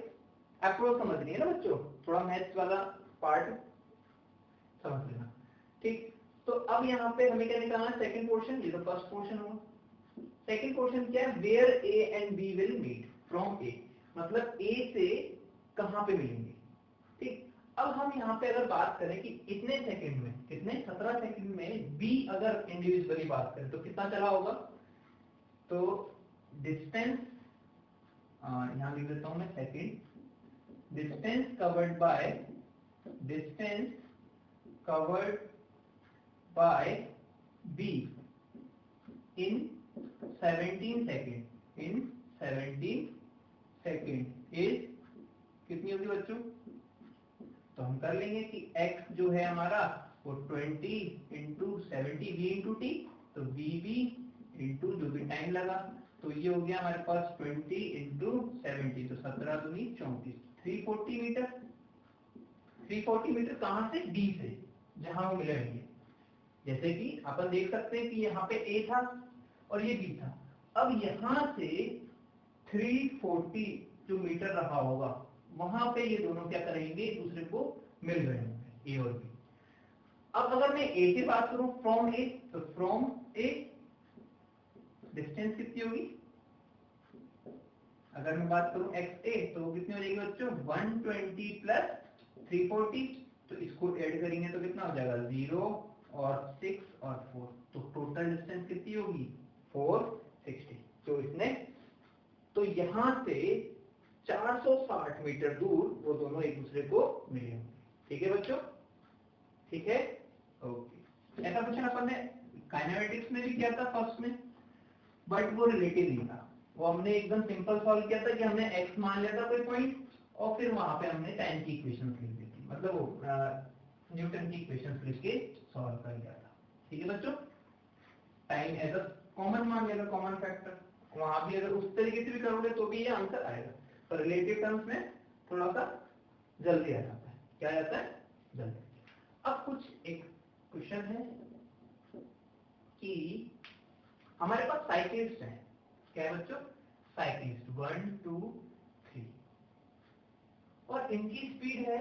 अप्रोच समझ रही है ना बच्चों, थोड़ा मैथ्स वाला पार्ट समझ लेना, ठीक। तो अब यहाँ पे हमें क्या निकालना है सेकंड पोर्शन, ये तो फर्स्ट पोर्शन होगा। सेकंड पोर्शन क्या है where A and B will meet from A, मतलब ए से कहां पे मिलेंगे, ठीक। अब हम यहाँ पे अगर बात करें कि इतने सेकंड में, कितने 17 सेकंड में बी अगर इंडिविजुअली बात करें तो कितना चला होगा, तो डिस्टेंस यहाँ लिख देता हूं मैं second, distance covered bye be in 17 second is कितनी होगी बच्चों, तो हम कर लेंगे कि x जो है हमारा वो 20 इंटू 70 v इंटू टी, तो vb इंटू जो भी टाइम लगा, तो ये हो गया हमारे पास 20 इंटू 70, तो 17 दूनी 34, 340 मीटर। 340 मीटर कहाँ से, d से, जहां वो मिले रहेंगे। जैसे कि अपन देख सकते हैं कि यहाँ पे a था और ये b था, अब यहाँ से 340 जो मीटर रहा होगा वहां पे ये दोनों क्या करेंगे एक दूसरे को मिल रहे होंगे ए और बी। अब अगर मैं ए की बात करूं फ्रॉम ए, तो फ्रॉम ए डिस्टेंस कितनी होगी, अगर मैं बात करूं एक्स ए तो वो कितनी हो जाएगी बच्चों 120 प्लस 340, तो इसको ऐड करेंगे तो कितना हो जाएगा 0 और 6 और 4, तो टोटल डिस्टेंस कितनी होगी 460। तो इसने तो यहां से 460 मीटर दूर वो दोनों एक दूसरे को मिले होंगे, ठीक है बच्चों, ठीक है, ओके। ऐसा क्वेश्चन अपन ने काइनेमेटिक्स में भी किया था फर्स्ट में, बट वो रिलेटिव नहीं था, वो हमने एकदम सिंपल सॉल्व किया था कि हमने x मान लिया था कोई पॉइंट और फिर वहां पे हमने टाइम की इक्वेशंस लिख दी थी, मतलब वो न्यूटन की इक्वेशंस लिख के सॉल्व कर लिया था, ठीक है बच्चों। टाइम एज अ कॉमन मान लिया था, कॉमन फैक्टर, वहां भी अगर उस तरीके से भी करोगे तो भी ये आंसर आएगा, पर रिलेटिव टर्म्स में थोड़ा सा जल्दी आ जाता है, क्या आ जाता है जल्दी। अब कुछ एक क्वेश्चन है कि हमारे पास साइक्लिस्ट है, क्या है बच्चों साइक्लिस्ट 1 2 3, और इनकी स्पीड है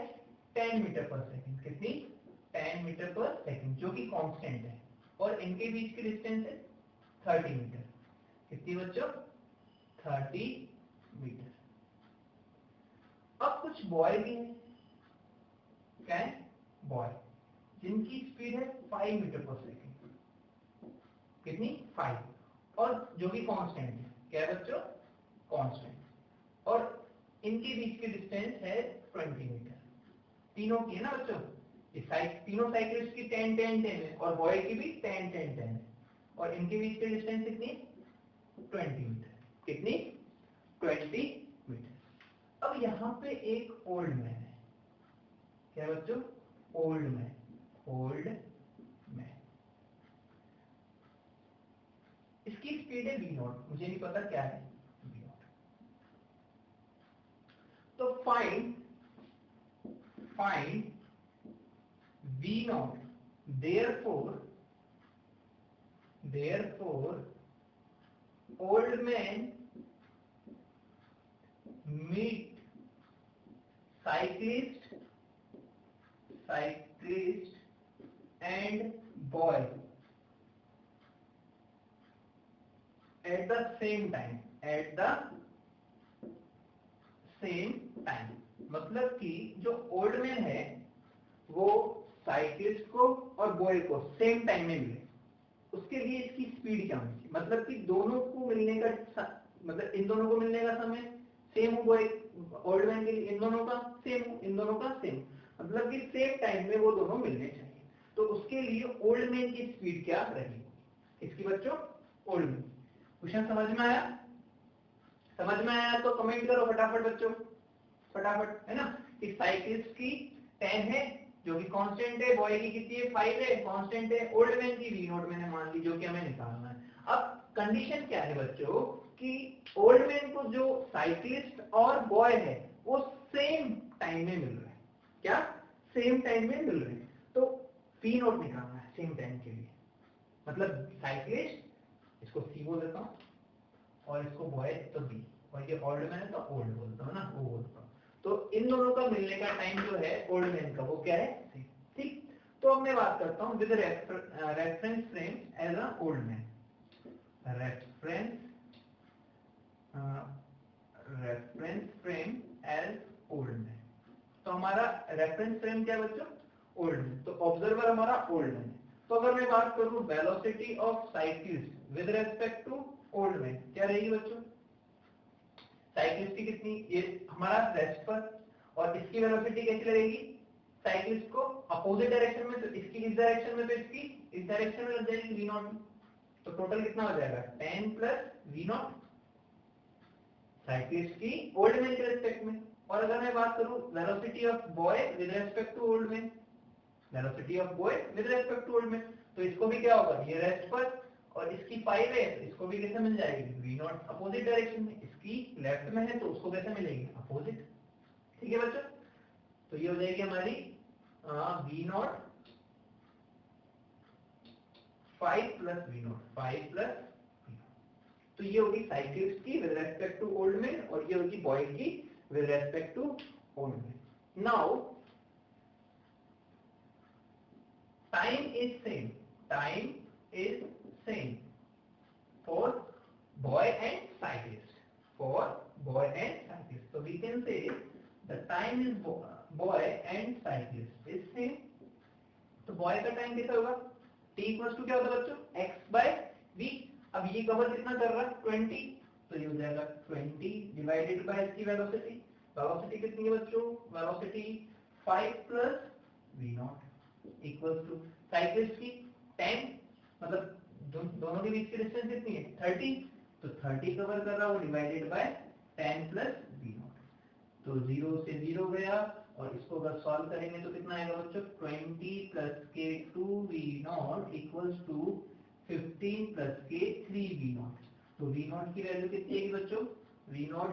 10 मीटर पर सेकंड, कितनी 10 मीटर पर सेकंड, जो कि कांस्टेंट है, और इनके बीच की डिस्टेंस है 30 मीटर, कितनी बच्चों 30 मीटर। अब कुछ बॉय भी है, क्या है बॉय, जिनकी स्पीड है 5 मीटर पर सेकंड, कितनी 5, और जो कि कांस्टेंट है, क्या है बच्चों कांस्टेंट, और इनके बीच की डिस्टेंस है 20 मीटर, तीनों की है ना बच्चों, तीनों साइकिलिस्ट की 10 10 10 है और बॉय की भी 10 10 10 है, और इनके बीच की डिस्टेंस कितनी 20 मीटर, कितनी 20 मीटर। अब यहाँ पे एक ओल्ड मैन है, क्या है बच्चों ओल्ड मैन, इसकी स्पीड है v0, मुझे नहीं पता क्या है v0, तो find v0, therefore old man meet cyclist and boy at the same time, मतलब कि जो ओल्ड मैन है वो साइकिलिस्ट को और बॉय को सेम टाइम में मिले, उसके लिए इसकी स्पीड क्या होनी चाहिए, मतलब कि दोनों को मिलने का मतलब इन दोनों को मिलने का समय सेम हो, बॉय ओल्ड मैन के लिए इन दोनों का सेम, इन दोनों का सेम, मतलब कि सेम टाइम में वो दोनों मिलने चाहिए। तो उसके लिए ओल्ड मैन की स्पीड क्या रहेगी, इसकी बच्चों ओल्ड मैन। क्वेश्चन समझ में आया? समझ में आया तो कमेंट करो फटाफट बच्चों, फटाफट, है ना। कि साइकिल्स की 10 है जो कि कांस्टेंट है, बॉय की कितनी है 5 है, कांस्टेंट है, ओल्ड मैन की वी नॉट मैंने मान ली जो कि हमें निकालना है। अब कंडीशन क्या है बच्चों कि ओल्ड मैन को जो साइकिलिस्ट और बॉय है वो सेम टाइम में मिल रहा है। क्या? सेम टाइम में मिल रहे हैं, तो वी नॉट निकालना है सेम टाइम के लिए। मतलब साइकिलिस्ट, इसको सी बोल देता हूँ, और इसको बॉय तो बी, और ये ओल्ड मैन है तो ओल्ड बोलता हूँ ना, वो बोलता हूँ। तो इन दोनों का मिलने का टाइम जो है ओल्ड मैन का वो क्या है, ठीक। तो अब मैं बात करता हूँ with reference frame as a old man, reference frame as old man. तो हमारा रेफरेंस फ्रेम क्या है बच्चों, ओल्ड मैन, तो ऑब्जर्वर हमारा ओल्ड मैन। तो अगर मैं बात करूं velocity of cycles with respect to old man, क्या रहेगी बच्चों? साइकिल्स की कितनी, ये हमारा रेस्ट पर, और इसकी वेलोसिटी कैसी लगेगी? साइकिल्स को अपोजिट डायरेक्शन में, तो इसकी इस डायरेक्शन में, तो इसकी इस डायरेक्शन में लग जाएगी वी नॉट। तो टोटल कितना हो जाएगा 10 प्लस वी नॉट साइकिल्स की ओल्ड मैन के रेस्पेक्ट में। और अगर मैं बात करूं velocity of boy with respect to old man, velocity of boy with respect to old man, तो इसको भी क्या होगा, ये रेस्ट पर और इसकी 5 है तो इसको भी कैसे मिल जाएगी वी नॉट अपोजिट डायरेक्शन में, इसकी लेफ्ट में है तो उसको कैसे मिलेगी अपोजिट। ठीक है बच्चों, तो ये हो जाएगी हमारी V naught 5 plus V naught, 5 plus V naught. तो ये होगी साइकिल्स की with respect to old man, और ये होगी बॉय की with respect to old man. Now time is same for boy and cyclist, for boy and cyclist. So we can say the time is boy and cyclist is same. तो boy का time कितना होगा, t equals to क्या होता है बच्चों, x by v। अब ये कवर कितना कर रहा है 20, तो ये हो जाएगा 20 डिवाइडेड बाय इसकी वेलोसिटी। वेलोसिटी कितनी है बच्चों, velocity 5 plus v naught equals to cycles की 10, मतलब दोनों के बीच की डिस्टेंस कितनी है 30, तो 30 कवर कर रहा है वो divided by 10 plus V naught. तो 0 से 0 गया, और इसको अगर सॉल्व करेंगे तो कितना आएगा बच्चों 20 प्लस के 2 V naught equals to 15 plus के 3 वी नॉट। तो वी नॉट की वैल्यू कितनी आएगी बच्चों, V naught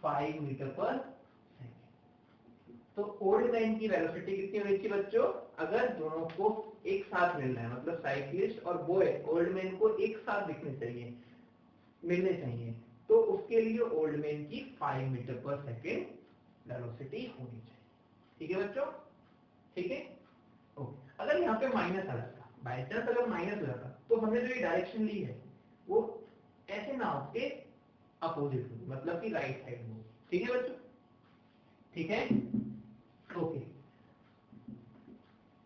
5 metre per second. तो ओल्ड मैन की वेलोसिटी कितनी होगी बच्चों, अगर दोनों को एक साथ मिलना है, मतलब साइकिलिस्ट और बॉय ओल्ड मैन को एक साथ दिखने चाहिए, मिलने चाहिए, तो उसके लिए ओल्ड मैन की 5 मीटर पर सेकेंड वेलोसिटी होनी चाहिए। ठीक है बच्चों, ठीक है ओके। अगर यहाँ पे माइनस आ जाता, बाई चांस अगर माइनस हो जाता, तो हमने जो ये डायरेक्शन ली है वो ऐसे ना होके अपोजिट होगी, मतलब कि राइट साइड होगी। ठीक है बच्चों, ठीक है ओके।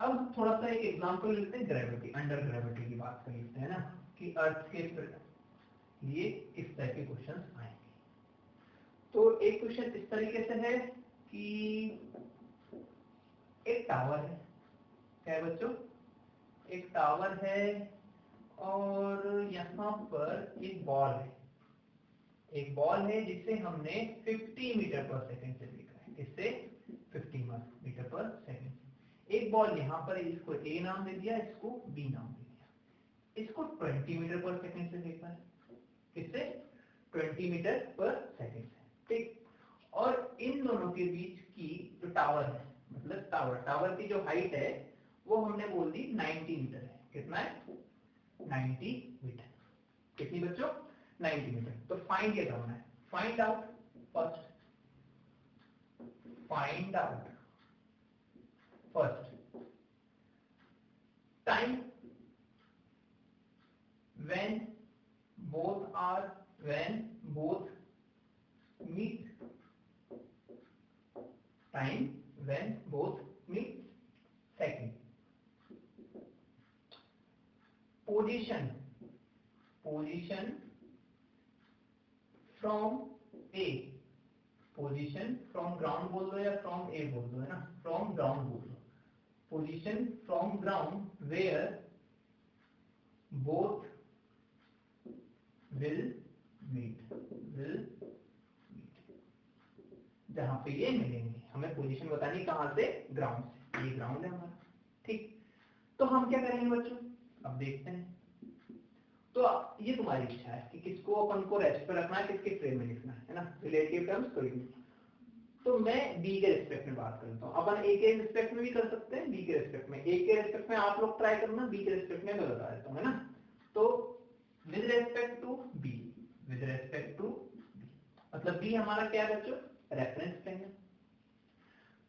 अब हम थोड़ा सा एक एग्जांपल लेते हैं ग्रेविटी, अंडर ग्रेविटी की बात कर लेते हैं ना, कि अर्थ के लिए इस तरह के क्वेश्चंस आएंगे। तो एक क्वेश्चन इस तरीके से है कि एक टावर है, क्या है बच्चों, एक टावर है और यहाँ पर एक बॉल है, एक बॉल है जिसे हमने 50 मीटर पर सेकंड से लिखा है, इससे 50 मीटर पर सेकंड। एक बॉल यहाँ पर, इसको ए नाम दे दिया, इसको बी नाम दे दिया, इसको 20 मीटर पर सेकंड से देखा है, किससे 20 मीटर पर सेकंड से, ठीक। और इन दोनों के बीच की जो टावर है, मतलब टावर की जो हाइट है वो हमने बोल दी 90 मीटर है। कितना है 90 मीटर, कितनी बच्चों 90 मीटर। तो फाइंड क्या करना है, find out first, find out first time when both meet, time when both meet, second position from A, position from ground बोल दो या from A बोल दो, है ना, from ground बोल दो, position from ground where both will meet, जहां पे ये मिलेंगे। हमें पोजीशन बतानी कहां से, ग्राउंड से, ये ग्राउंड है हमारा, ठीक। तो हम क्या करेंगे बच्चों, अब देखते हैं। तो ये तुम्हारी इच्छा है कि किसको अपन को रेस्ट पर रखना है, किसके फ्रेम में लिखना है ना, रिलेटिव टर्म्स कोई भी। तो मैं बी के रिस्पेक्ट में बात करता हूँ, अपन ए के रिस्पेक्ट में भी कर सकते हैं, बी के रिस्पेक्ट में। ए के रिस्पेक्ट में आप लोग ट्राई करना, बी के रिस्पेक्ट में मैं बता देता हूँ, है ना। तो with respect to B, with respect to B, मतलब बी हमारा क्या है बच्चों, रेफरेंस फ्रेम है।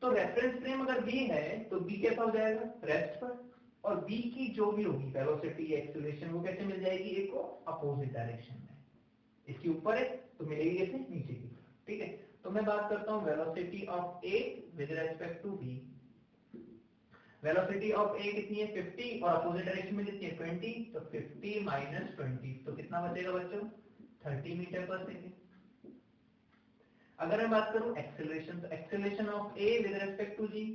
तो रेफरेंस फ्रेम अगर बी है तो बी कैसा हो जाएगा, रेस्ट पर। और बी की जो भी होगी वेलोसिटी, एक्सेलरेशन, वो कैसे मिल जाएगी, ए को अपोजिट डायरेक्शन में। इसके ऊपर है तो मिलेगी कैसे, नीचे की तरफ, ठीक है। तो मैं बात करता हूँ velocity of A with respect to B. Velocity of A कितनी है, 50, और अपोजिट डायरेक्शन में कितनी है, 20। तो 50 माइनस 20 तो कितना बचेगा बच्चों, 30 मीटर पर सेकेंड। अगर मैं बात करूं एक्सेलरेशन, तो acceleration of A with respect to G,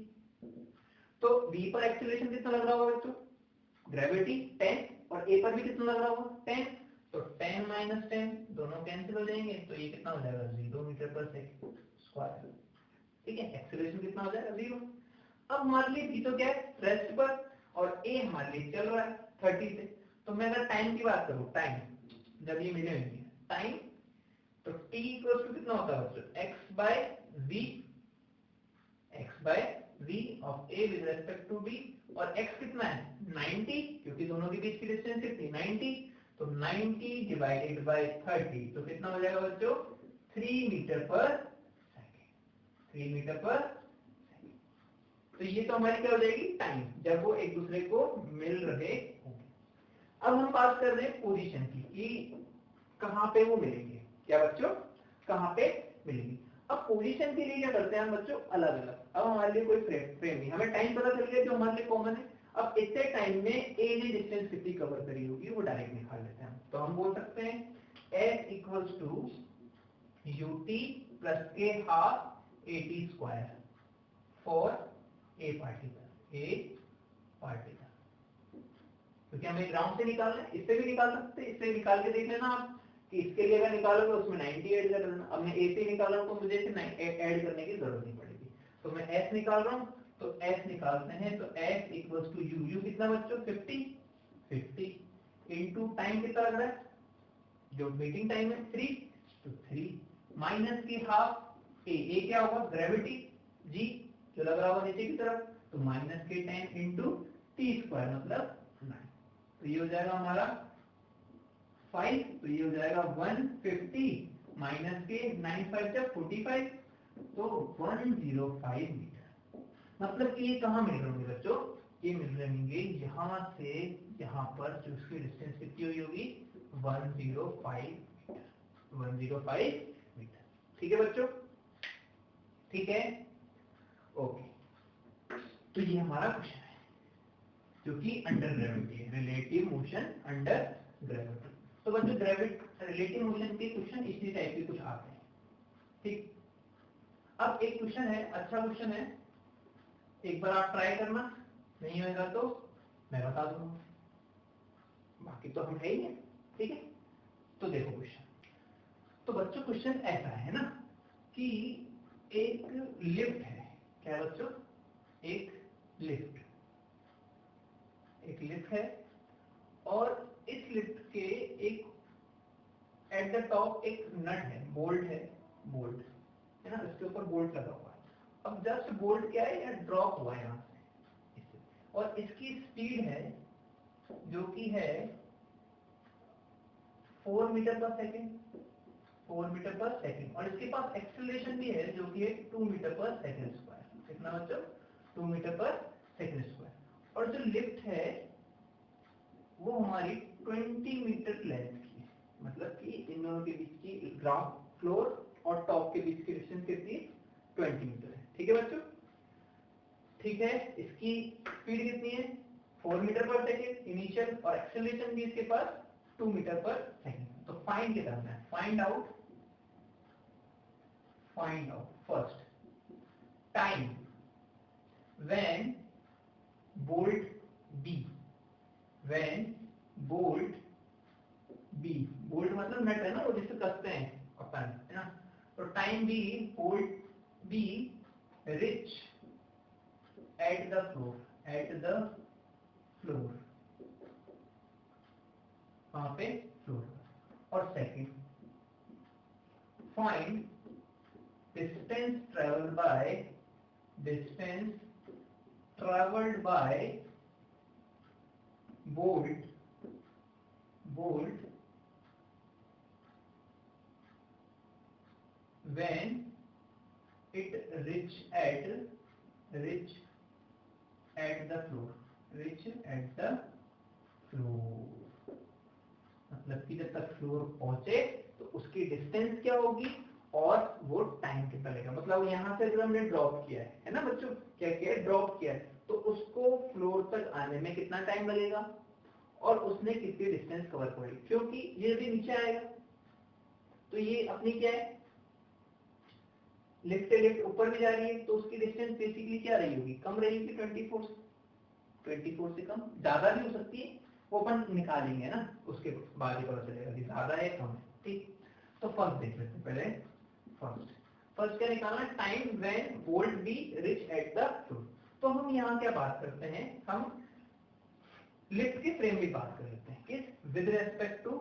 तो बी पर एक्सेलरेशन कितना लग रहा होगा बच्चों, ग्रेविटी 10, और ए पर भी कितना लग रहा होगा, 10। तो 10 माइनस 10 दोनों कैंसिल हो जाएंगे, तो ये कितना हो जाएगा, 0 मीटर पर सेकेंड स्क्वायर, ठीक है। एक्सेलरेशन कितना हो जाएगा, 0। अब हमारे लिए बी तो क्या है, रेस्ट पर, और ए हमारे लिए चल रहा है 30 से। तो मैं अगर टाइम की बात करूं, टाइम जब ये मिले होंगे, टाइम तो t इक्वल टू कितना होता है बच्चों, x by v of a with respect to b, और x कितना है 90, क्योंकि दोनों के बीच की डिस्टेंस कितनी 90। तो 90 डिवाइडेड बाय 30 तो कितना हो जाएगा बच्चों, 3 metre per second, 3 metre per second. तो ये तो हमारी क्या हो जाएगी, टाइम, जब वो एक दूसरे को मिल रहे होंगे। अब हम बात कर रहे हैं पोजीशन की, कि कहां पे वो मिलेंगे, क्या बच्चों, कहां पे मिलेंगी। अब पोजीशन के लिए क्या करते हैं हम बच्चों, अलग अलग। अब हमारे लिए कोई फ्रेम नहीं, हमें टाइम पता चल गया जो हमारे लिए कॉमन है। अब इतने टाइम में ए ने डिस्टेंस कितनी कवर करी होगी वो डायरेक्ट निकाल लेते हैं। तो हम बोल सकते हैं S equals to UT plus के half AT square for a particle, क्योंकि हमें ग्राउंड से निकालना है। इससे भी निकाल सकते हैं, इससे निकाल के देख लेना आप कि इसके लिए अगर निकालोगे उसमें 90 ऐड कर देना। अब मैं ए से निकाल रहा हूं तो मुझे इसे ऐड करने की जरूरत नहीं पड़ेगी। तो मैं एस निकाल रहा हूं, तो एस निकालते हैं, तो S equals to U, U कितना बच्चों 50 इनटू टाइम कितना लग रहा है, जो मीटिंग टाइम है 3, तो 3 माइनस की हाफ ए क्या होगा, ग्रेविटी जी जो लग रहा होगा नीचे की तरफ, तो माइनस के 10 इंटू टी स्क्वायर मतलब 9। तो ये हो जाएगा हमारा 5, तो ये हो जाएगा 150 माइनस के 9 5 जब 45, तो 105 मीटर। मतलब कि ये कहाँ मिल रहे होंगे बच्चों, ये मिल रहे होंगे यहाँ से यहाँ पर, जो उसकी डिस्टेंस कितनी हुई होगी 105 मीटर। ठीक है बच्चों, ठीक है, ओके। तो ये हमारा क्वेश्चन है जो कि अंडर ग्रेविटी है, रिलेटिव मोशन अंडर ग्रेविटी। तो बच्चों रिलेटिव मोशन के क्वेश्चन इसी टाइप के कुछ आते हैं, ठीक। अब एक क्वेश्चन है, अच्छा क्वेश्चन है, एक बार आप ट्राई करना, नहीं होगा तो मैं बता दूंगा, बाकी तो हम है ही है, ठीक है। तो देखो क्वेश्चन, तो बच्चों क्वेश्चन ऐसा है ना कि एक लिफ्ट है, क्या बच्चों, एक लिफ्ट है, और इस लिफ्ट के एक एट द टॉप एक नट है, बोल्ट है ना, इसके ऊपर बोल्ट लगा हुआ है। अब जस्ट बोल्ट क्या है, यह ड्रॉप हुआ है यहाँ से, और इसकी स्पीड है जो कि है 4 मीटर पर सेकेंड, और इसके पास एक्सेलरेशन भी है जो कि है 2 मीटर पर सेकेंड स्क्वायर। कितना बच्चों, 2 मीटर पर सेकेंड स्क्वायर। और जो लिफ्ट है वो हमारी 20 मीटर लेंथ की है, मतलब कि इन दोनों के बीच की ग्राउंड फ्लोर और टॉप के बीच की डिस्टेंस कितनी 20 मीटर है। ठीक है बच्चों, ठीक है। इसकी स्पीड कितनी है 4 मीटर पर सेकेंड इनिशियल, और एक्सेलरेशन भी इसके पास 2 मीटर पर सेकेंड। तो फाइंड क्या करना है, find out first time when bolt B bolt मतलब नट है ना, वो जिससे कसते हैं अपन, है ना। तो time be bolt be reach at the floor, वहां पे फ्लोर। और second, find distance travelled by bolt when it reach at the floor, मतलब कि जब तक फ्लोर पहुंचे तो उसकी डिस्टेंस क्या होगी और वो टाइम कितना लगेगा। मतलब यहाँ से जो हमने ड्रॉप किया है ना बच्चों, क्या किया है, ड्रॉप किया है, तो उसको फ्लोर तक आने में कितना टाइम लगेगा और उसने कितनी डिस्टेंस कवर करी। क्योंकि ये भी नीचे आएगा तो ये अपनी क्या है, लिफ्ट से लिफ्ट ऊपर भी जा रही है, तो उसकी डिस्टेंस बेसिकली क्या रही होगी, कम रहेगी, 24 से कम, ज्यादा भी हो सकती है, वो अपन निकालेंगे ना, उसके बाद ही पता चलेगा कि ज्यादा है कम है। ठीक, तो फर्स्ट देख लेते हैं पहले। फर्स्ट क्या निकालना, time when bolt be reach at the floor. तो हम यहाँ क्या बात करते हैं, हम लिफ्ट के फ्रेम की बात कर लेते हैं, किस, विद रेस्पेक्ट टू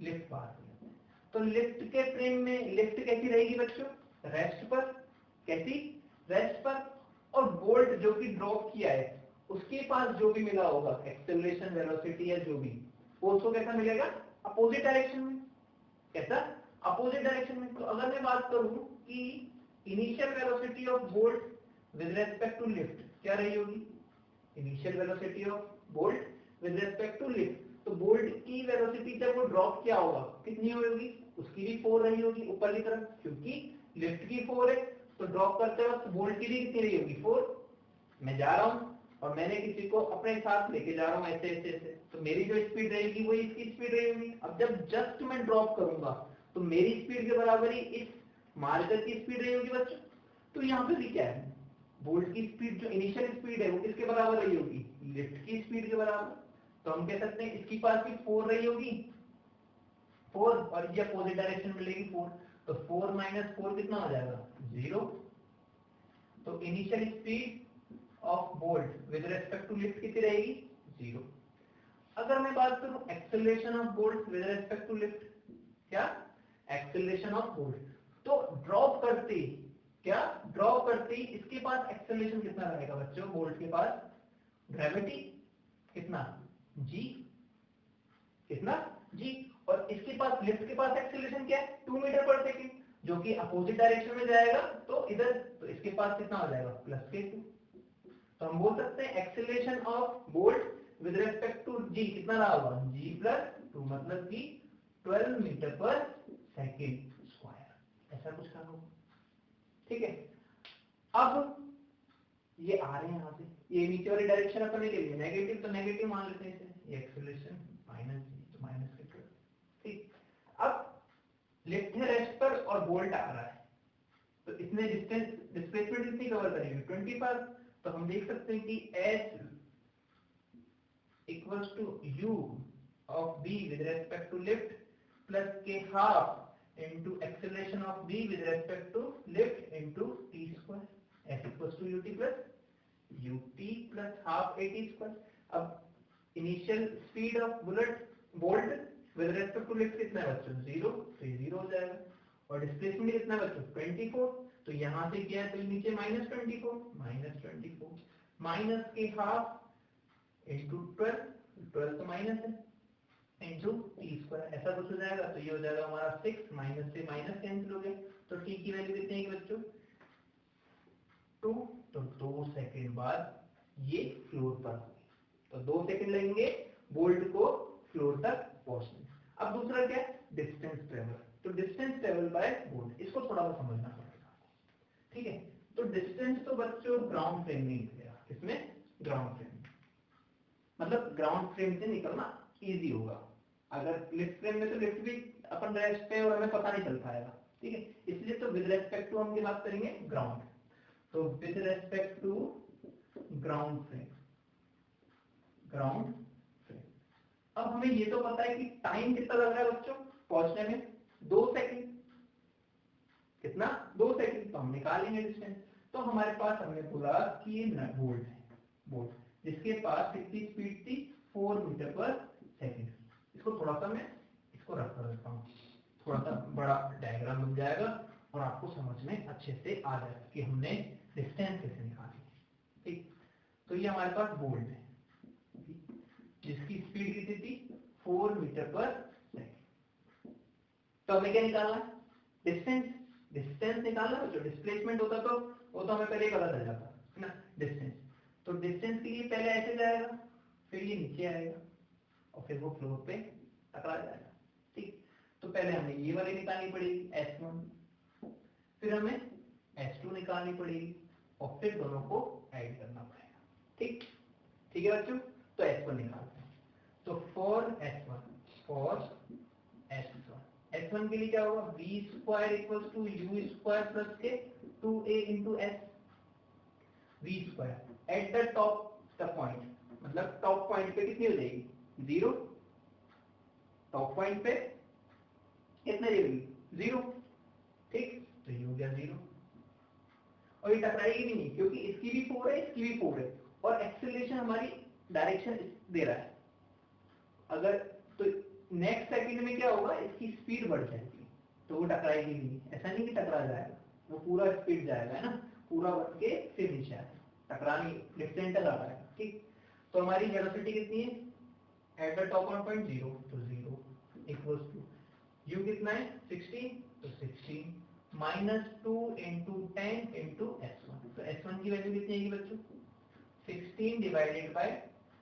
लिफ्ट बात कर लेते हैं। तो लिफ्ट के फ्रेम में लिफ्ट कैसी रहेगी बच्चों, रेस्ट पर, कैसी, रेस्ट पर, और बोल्ट जो कि ड्रॉप किया है उसके पास जो भी मिला होगा एक्सेलरेशन, वेलोसिटी या जो भी, वो उसको कैसा मिलेगा, अपोजिट डायरेक्शन में। कैसा, अपोजिट डायरेक्शन में। तो अगर मैं बात करूं कि initial velocity of bolt with respect to lift क्या रही होगी, initial velocity of bolt with respect to lift, तो बोल्ट की वेलोसिटी जब वो ड्रॉप किया होगा कितनी होगी, उसकी भी 4 रही होगी ऊपर की तरफ, क्योंकि लिफ्ट की 4 है, तो ड्रॉप करते वक्त बोल्ट की भी कितनी रही होगी, 4। मैं जा रहा हूं और मैंने किसी को अपने साथ लेके जा रहा हूं ऐसे ऐसे ऐसे, तो मेरी जो स्पीड रहेगी वही इसकी स्पीड रहेगी। अब जब जस्ट मैं ड्रॉप करूंगा तो मेरी स्पीड के बराबर ही इस मार्कर की स्पीड रही होगी बच्चों। तो यहाँ पे भी क्या है, बोल्ट की स्पीड जो इनिशियल स्पीड है वो किसके बराबर रही होगी, लिफ्ट की स्पीड के बराबर। तो हम कह सकते हैं इसकी पास भी 4 रही होगी, 4, और ये अपोजिट डायरेक्शन में लेगी 4, तो 4 माइनस 4 कितना हो जाएगा, 0। तो initial speed of bolt with respect to lift कितनी रहेगी, 0। अगर मैं बात करूं acceleration of bolt with respect to lift, क्या, एक्सेलरेशन ऑफ बोल्ट, तो ड्रॉप करते, क्या, ड्रॉप करते इसके पास एक्सेलरेशन कितना रहेगा बच्चों, बोल्ट के पास ग्रेविटी कितना, जी, कितना, जी, और इसके पास लिफ्ट के पास एक्सेलरेशन क्या है, 2 मीटर पर सेकंड, जो कि अपोजिट डायरेक्शन में जाएगा, तो इधर, तो इसके पास कितना हो जाएगा, +k2। तो हम बोल सकते हैं acceleration of bolt with respect to G कितना रहा होगा, g+2, मतलब कि 12 मीटर पर सेकंड स्क्वायर, ऐसा कुछ करना होगा। ठीक है, अब ये आ रहे हैं यहाँ से, ये नीचे वाली डायरेक्शन अपन ले लिए नेगेटिव, तो नेगेटिव मान लेते हैं इसे, ये एक्सेलरेशन -g, तो -k2। ठीक, अब लिफ्ट है रेस्ट पर और बोल्ट आ रहा है, तो इसने डिस्प्लेसमेंट कितनी कवर करेंगे, 20 पर। तो हम देख सकते हैं कि s equals to u of b with respect to lift plus k half into acceleration of b with respect to lift into t square, s equals to ut plus half at square. अब initial speed of bolt with respect to lift कितना है बच्चों, 0, तो ये 0 हो जाएगा, और displacement कितना है बच्चों, 24, तो यहाँ से क्या है, तो नीचे -24 माइनस के हाफ इंटू 12 तो माइनस है, इंटू टी स्क्वायर, ऐसा कुछ हो जाएगा। तो ये हो जाएगा हमारा 6, माइनस से माइनस कैंसिल हो गया, तो टी की वैल्यू कितनी है बच्चों, 2। तो 2 सेकंड बाद ये फ्लोर पर होगी, तो 2 सेकंड लगेंगे बोल्ट को फ्लोर तक पहुंचने। अब दूसरा क्या है, डिस्टेंस ट्रेवल, तो डिस्टेंस ट्रेवल बाय बोल्ट, इसको थोड़ा सा समझना पड़ेगा। ठीक है, तो डिस्टेंस तो बच्चों ग्राउंड फ्रेम में निकलेगा, किसमें, ग्राउंड फ्रेम, मतलब ग्राउंड फ्रेम से निकलना इजी होगा। अगर लिफ्ट फ्रेम में तो लिफ्ट भी अपन रेस्ट पे और हमें पता नहीं चल पाएगा। ठीक है, इसलिए तो विद रेस्पेक्ट टू हम की बात करेंगे ग्राउंड, तो with respect to ground frame, अब हमें ये तो पता है कि टाइम कितना लग रहा है बच्चों पहुंचने में, 2 सेकंड। कितना? 2 सेकंड। तो हम निकालेंगे डिस्टेंस। तो हमारे पास हमने बोला कि ये वोल्ट है, वोल्ट, जिसके पास कितनी स्पीड थी, 4 मीटर पर सेकंड। इसको थोड़ा सा मैं इसको रख कर देता हूँ, थोड़ा सा बड़ा डायग्राम बन जाएगा और आपको समझ में अच्छे से आ जाएगा कि हमने डिस्टेंस कैसे निकाली। ठीक, तो ये हमारे पास वोल्ट है जिसकी स्पीड कितनी थी, 4 मीटर पर सेकंड। तो हमें क्या निकालना है, डिस्टेंस। डिस्टेंस निकालना है जो डिस्प्लेसमेंट होता तो वो तो हमें पहले ही पता चल जाता है ना, डिस्टेंस। तो डिस्टेंस के लिए पहले ऐसे जाएगा, फिर ये नीचे आएगा और फिर वो फ्लोर पे टकरा जाएगा। ठीक, तो पहले हमें ये वाली निकालनी पड़ेगी S1, फिर हमें S2 निकालनी पड़ेगी और फिर दोनों को ऐड करना पड़ेगा। ठीक, ठीक है बच्चों। तो S1 निकालते हैं। तो फॉर S1 के लिए क्या होगा, v square equals to u square plus के 2a into s। v square at the top the point, मतलब टॉप पॉइंट पे कितनी हो जाएगी, 0। टॉप पॉइंट पे कितने देगी, 0। ठीक, तो ये हो गया 0 और ये टकराएगी भी नहीं क्योंकि इसकी भी 4 है, इसकी भी 4 है और एक्सेलरेशन हमारी डायरेक्शन दे रहा है। अगर तो नेक्स्ट सेकंड में क्या होगा, इसकी स्पीड बढ़ जाएगी तो वो टकराएगी नहीं। ऐसा नहीं कि टकरा जाएगा, वो पूरा स्पीड जाएगा, है ना, पूरा बढ़ के फिर नीचे आएगा, टकरानी डिस्टेंस आ रहा है। ठीक, तो हमारी वेलोसिटी कितनी है, eight the top on point 0, तो 0 इक्वल्स टू u कितना है, 16, तो 16 माइनस 2 इंटू 10 इंटू S1। तो S1 की वैल्यू कितनी आएगी बच्चों, 16 डिवाइडेड बाय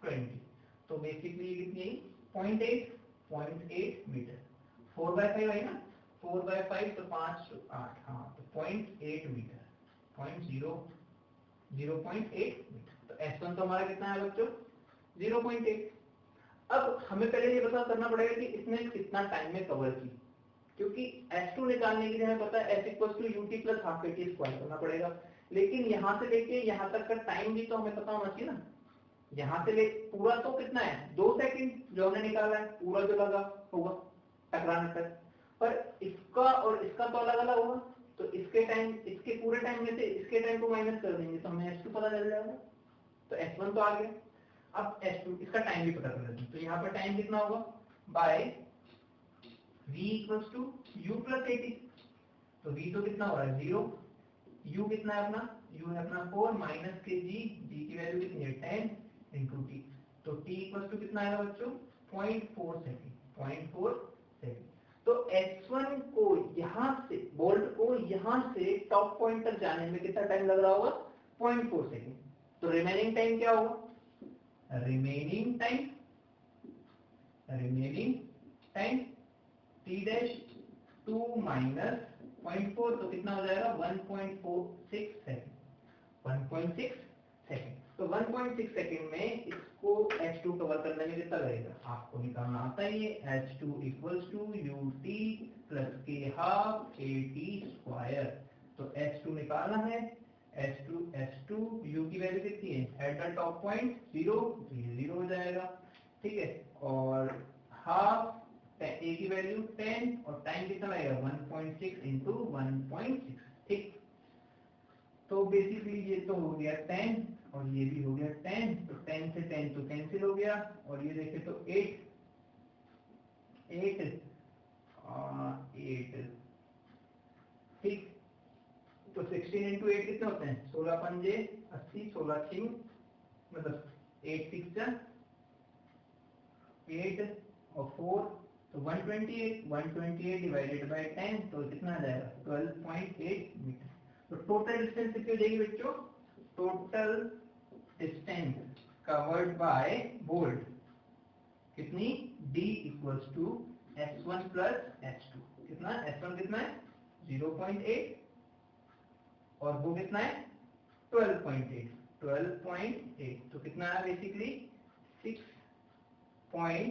20। तो बेसिकली कितनी आई, 0.8 मीटर। 4/5 आई ना, 4/5 तो 5 8, हाँ, तो 0.8 मीटर, 0.8 मीटर। तो S1 तो हमारा कितना है बच्चों, 0.8। अब हमें पहले ये पता करना पड़ेगा कि इसने कितना टाइम में कवर की, क्योंकि S2 निकालने के लिए हमें पता है S equals to ut plus half kt square करना पड़ेगा। लेकिन यहाँ से लेके यहाँ तक का टाइम भी तो हमें पता होना चाहिए ना। यहाँ से ले पूरा तो कितना है, 2 सेकंड जो हमने निकाला है, पूरा जो लगा होगा टकराने तक, पर इसका और इसका तो अलग अलग होगा। तो इसके टाइम, इसके पूरे टाइम में से इसके टाइम को माइनस कर देंगे तो हमें S2 पता चल जाएगा। तो S1 तो आ गया। अब S2 इसका टाइम भी पता कर लेते हैं। तो यहाँ पर टाइम कितना होगा, by v equals to u plus 80। तो v तो कितना हो रहा है, 0, u कितना है अपना, u है अपना 4 माइनस के g की वैल्यू कितनी है, 10 इंटू टी। तो t इक्वल्स टू कितना आएगा बच्चों, 0.4 सेकेंड, 0.4 सेकेंड। तो S1 को यहाँ से, बोल्ट को यहाँ से टॉप पॉइंट तक जाने में कितना टाइम लग रहा होगा, 0.4 सेकेंड। तो रिमेनिंग टाइम क्या होगा, remaining time t dash 2 minus 0.4 तो कितना हो जाएगा, 1.46 सेकेंड, 1.6 सेकेंड। तो 1.6 सेकेंड में इसको H2 कवर करने में कितना लगेगा, आपको निकालना आता है ये, H2 equals to ut plus के हाफ kt स्क्वायर। तो H2 निकालना है, S2 u की वैल्यू कितनी है, एट द टॉप पॉइंट 0, ये 0 हो जाएगा। ठीक है, और हाफ a की वैल्यू 10 और टाइम कितना लगेगा, 1.6 इंटू 1.6। ठीक, तो बेसिकली ये तो हो गया 10 और ये भी हो गया 10, तो 10 से 10 तो कैंसिल हो गया और ये देखे तो 8 ठीक। तो 16 इंटू 8 कितने होते हैं, 16 पंजे 80, 16 6 मतलब 8 6 8 और 4 तो 128 डिवाइडेड बाय 10 तो कितना आ जाएगा, 12.8 मीटर। तो टोटल डिस्टेंस कितनी हो जाएगी बच्चों, total distance covered by bolt कितनी, d equals to S1 plus S2। कितना, S1 कितना है 0.8 और वो कितना है 12.8, तो कितना है बेसिकली 6.16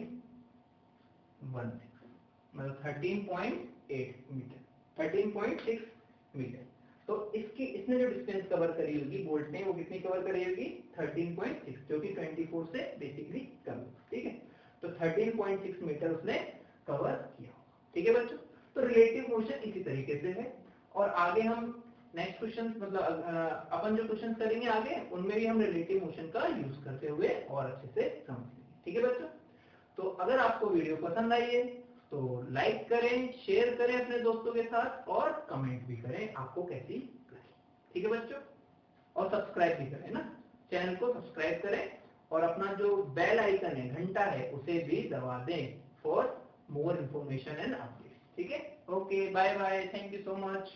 मतलब 13.8 मीटर, 13.6 मीटर। तो इसने जो डिस्टेंस कवर करी होगी बोल्ट ने, वो कितनी कवर करी होगी, 13.6, जो कि 24 से बेसिकली कम। ठीक है, तो 13.6 मीटर उसने कवर किया। ठीक है बच्चों, तो रिलेटिव मोशन इसी तरीके से है। और आगे हम नेक्स्ट क्वेश्चन मतलब अपन जो क्वेश्चन करेंगे आगे उनमें भी हम रिलेटिव मोशन का यूज करते हुए और अच्छे से समझेंगे। ठीक है बच्चों, तो अगर आपको वीडियो पसंद आई है तो लाइक करें, शेयर करें अपने दोस्तों के साथ और कमेंट भी करें आपको कैसी लगी। ठीक है बच्चों, और सब्सक्राइब भी करें ना, चैनल को सब्सक्राइब करें और अपना जो बेल आइकन है, घंटा है, उसे भी दबा दें for more information and update. ठीक है, okay, bye bye, thank you so much.